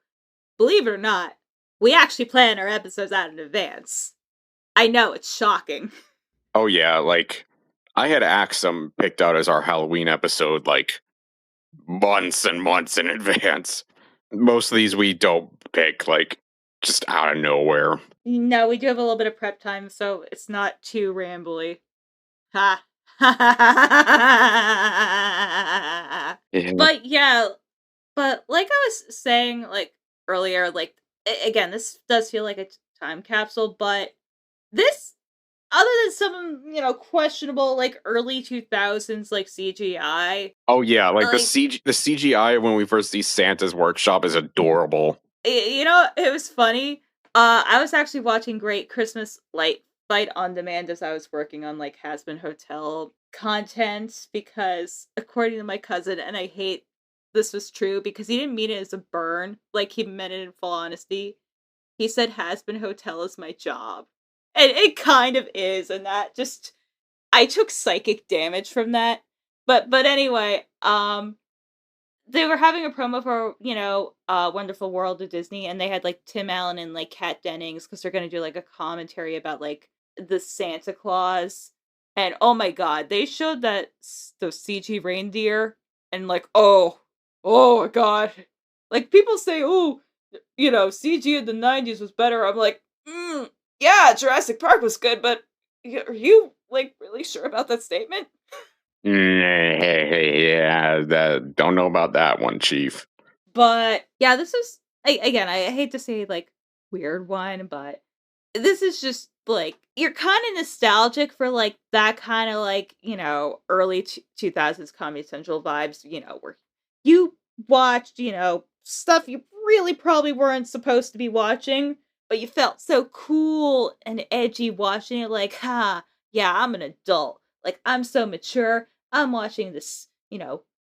believe it or not, we actually plan our episodes out in advance. I know, it's shocking. Oh yeah, like I had Axum picked out as our Halloween episode like months and months in advance. Most of these we don't pick like just out of nowhere. No, we do have a little bit of prep time, so it's not too rambly. Ha. Yeah. But yeah, but like I was saying like earlier, like again, this does feel like a time capsule, but this other than some, questionable like early 2000s like CGI, Oh yeah, like like the CGI when we first see Santa's workshop is adorable. it was funny. I was actually watching Great Christmas Light Fight on demand as I was working on like Has Been Hotel content because according to my cousin, and I hate this was true because he didn't mean it as a burn, like he meant it in full honesty. He said Has Been Hotel is my job. And it kind of is, and that just I took psychic damage from that. But anyway, they were having a promo for, Wonderful World of Disney, and they had like Tim Allen and like Kat Dennings because they're gonna do like a commentary about like the Santa Claus. And oh my god, they showed that those CG reindeer and like oh my god. Like people say, oh, CG in the 90s was better. I'm like, yeah, Jurassic Park was good, but are you like really sure about that statement? Yeah, that don't know about that one, Chief. But yeah, this is again, I hate to say like weird one, but this is just like you're kind of nostalgic for like that kind of like, early 2000s Comedy Central vibes, where you watched, stuff you really probably weren't supposed to be watching, but you felt so cool and edgy watching it like, yeah, I'm an adult. Like I'm so mature. I'm watching this,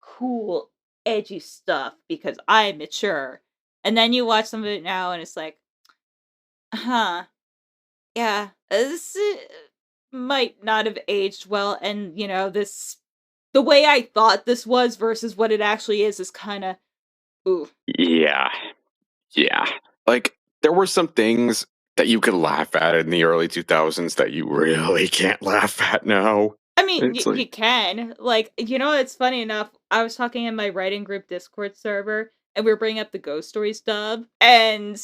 cool edgy stuff because I'm mature. And then you watch some of it now and it's like, huh, yeah, this might not have aged well. And, the way I thought this was versus what it actually is kind of, ooh. Yeah. Yeah. Like there were some things that you could laugh at in the early 2000s that you really can't laugh at now. I mean, It's like you can. Like, it's funny enough. I was talking in my writing group Discord server, and we were bringing up the Ghost Stories dub, and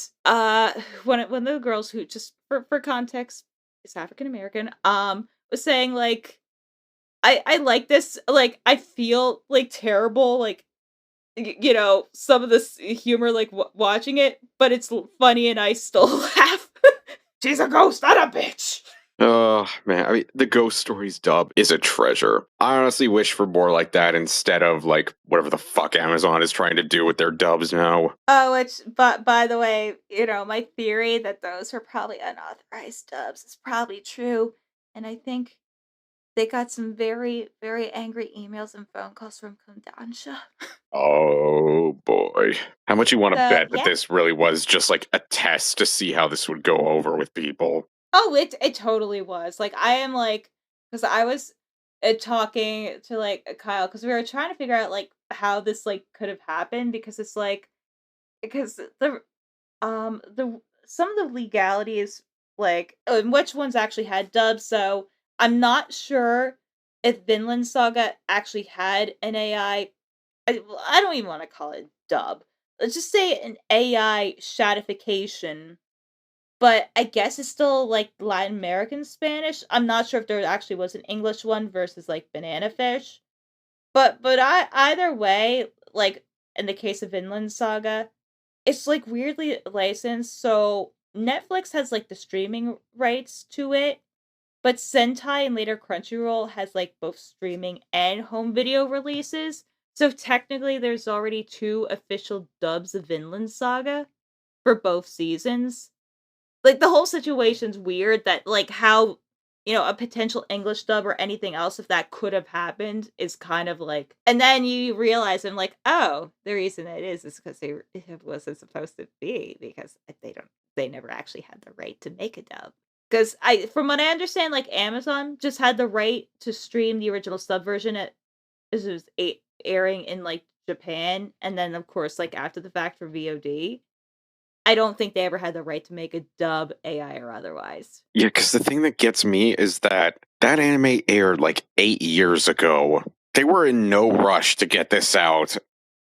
one of the girls who just for context is African American, was saying like, I like this. Like, I feel like terrible. Like, some of this humor, like watching it, but it's funny, and I still laugh. She's a ghost, not a bitch. oh man, I mean the Ghost Stories dub is a treasure. I honestly wish for more like that instead of like whatever the fuck Amazon is trying to do with their dubs now. Oh, but by the way, my theory that those are probably unauthorized dubs is probably true. And I think they got some very, very angry emails and phone calls from Kodansha. Oh boy. How much you want to bet that Yeah. this really was just like a test to see how this would go over with people? Oh, it totally was. Like, I am like, because I was talking to like Kyle, because we were trying to figure out like how this like could have happened, because it's like, because the some of the legalities like and which ones actually had dubs, so I'm not sure if Vinland Saga actually had an AI. I don't even want to call it dub. Let's just say an AI shadification, but I guess it's still like Latin American Spanish. I'm not sure if there actually was an English one versus like Banana Fish. But either way, like in the case of Vinland Saga, it's like weirdly licensed. So Netflix has like the streaming rights to it, but Sentai and later Crunchyroll has like both streaming and home video releases. So technically there's already 2 official dubs of Vinland Saga for both seasons. Like the whole situation's weird that like how a potential English dub or anything else, if that could have happened, is kind of like, and then you realize, I'm like, oh, the reason it is because it wasn't supposed to be, because they never actually had the right to make a dub. Because from what I understand, like Amazon just had the right to stream the original sub version as it was airing in like Japan, and then of course like after the fact for VOD. I don't think they ever had the right to make a dub, AI or otherwise. Yeah, because the thing that gets me is that anime aired like 8 years ago. They were in no rush to get this out.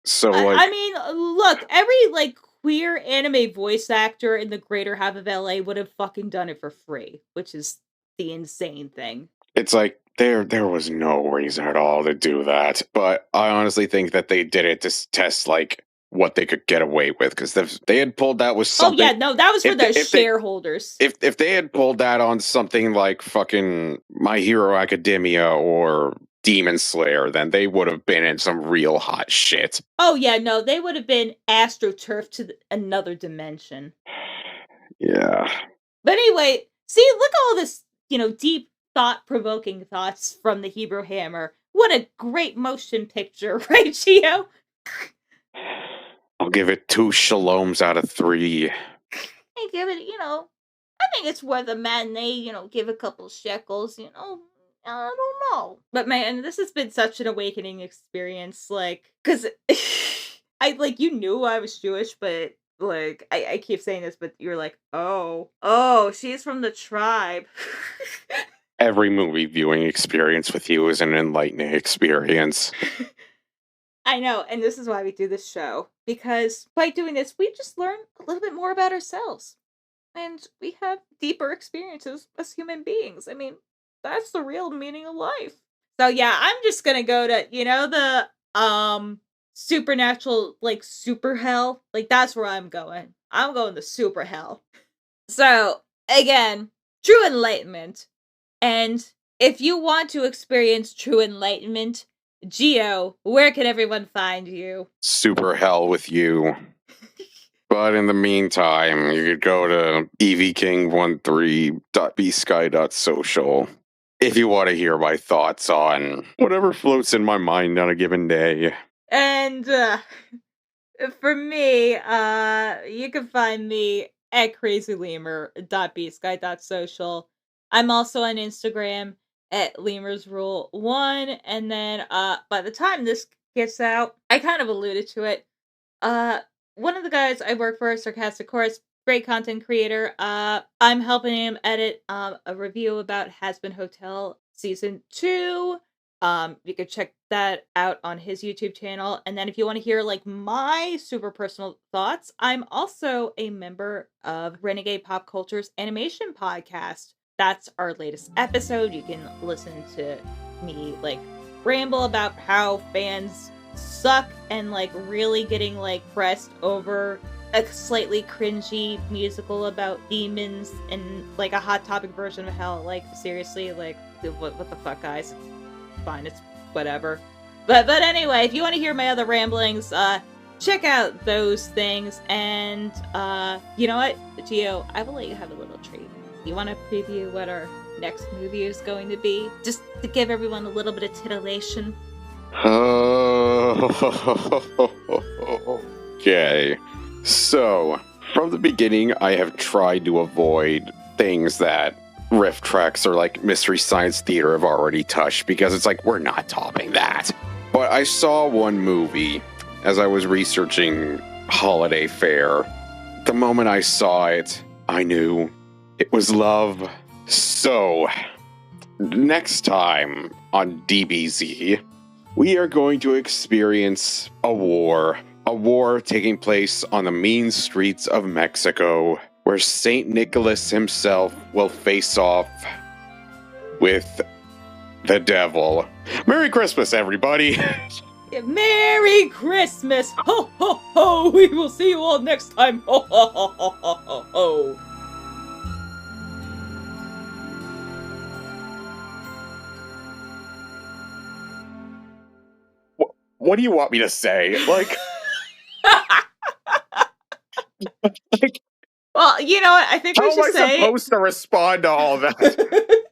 So, like, I mean, look, every like queer anime voice actor in the greater half of LA would have fucking done it for free, which is the insane thing. It's like there was no reason at all to do that. But I honestly think that they did it to test like what they could get away with, because if they had pulled that with something, oh yeah, no, that was for the shareholders. If they had pulled that on something like fucking My Hero Academia or Demon Slayer, then they would have been in some real hot shit. Oh yeah, no, they would have been astroturfed to another dimension. Yeah. But anyway, see, look at all this, deep thought-provoking thoughts from the Hebrew Hammer. What a great motion picture, right, Gio? I'll give it 2 shaloms out of 3. I give it, I think it's worth a matinee, give a couple shekels, I don't know. But man, this has been such an awakening experience, like, because you knew I was Jewish, but, like, I keep saying this, but you're like, oh, she's from the tribe. Every movie viewing experience with you is an enlightening experience. I know, and this is why we do this show. Because by doing this, we just learn a little bit more about ourselves. And we have deeper experiences as human beings. I mean, that's the real meaning of life. So yeah, I'm just gonna go to, the supernatural, like super hell. Like that's where I'm going. I'm going to super hell. So again, true enlightenment. And if you want to experience true enlightenment, Gio, where can everyone find you? Super hell with you. But in the meantime, you could go to evking13.bsky.social if you want to hear my thoughts on whatever floats in my mind on a given day. And for me, you can find me at crazylemur.bsky.social. I'm also on Instagram at lemurs_rule1, and then by the time this gets out, I kind of alluded to it. One of the guys I work for, Sarcastic Chorus, great content creator. I'm helping him edit a review about Has Been Hotel Season 2. You could check that out on his YouTube channel. And then if you want to hear like my super personal thoughts, I'm also a member of Renegade Pop Culture's animation podcast. That's our latest episode. You can listen to me like ramble about how fans suck and like really getting like pressed over a slightly cringy musical about demons and like a Hot Topic version of hell. Like seriously, like what the fuck, guys? It's fine, it's whatever. But anyway, if you want to hear my other ramblings, check out those things. And you know what, Gio, I will let you have a little treat. You want to preview what our next movie is going to be, just to give everyone a little bit of titillation? Okay. So, from the beginning, I have tried to avoid things that riff tracks or like Mystery Science Theater have already touched, because it's like, we're not topping that. But I saw one movie as I was researching Holiday Fair. The moment I saw it, I knew it was love. So, next time on DBZ, we are going to experience a war taking place on the mean streets of Mexico, where St. Nicholas himself will face off with the devil. Merry Christmas, everybody! Merry Christmas! Ho, ho, ho! We will see you all next time! Ho, ho, ho, ho, ho, ho, ho! What do you want me to say? Like... Well, you know what? I think we should say... How am I supposed to respond to all that?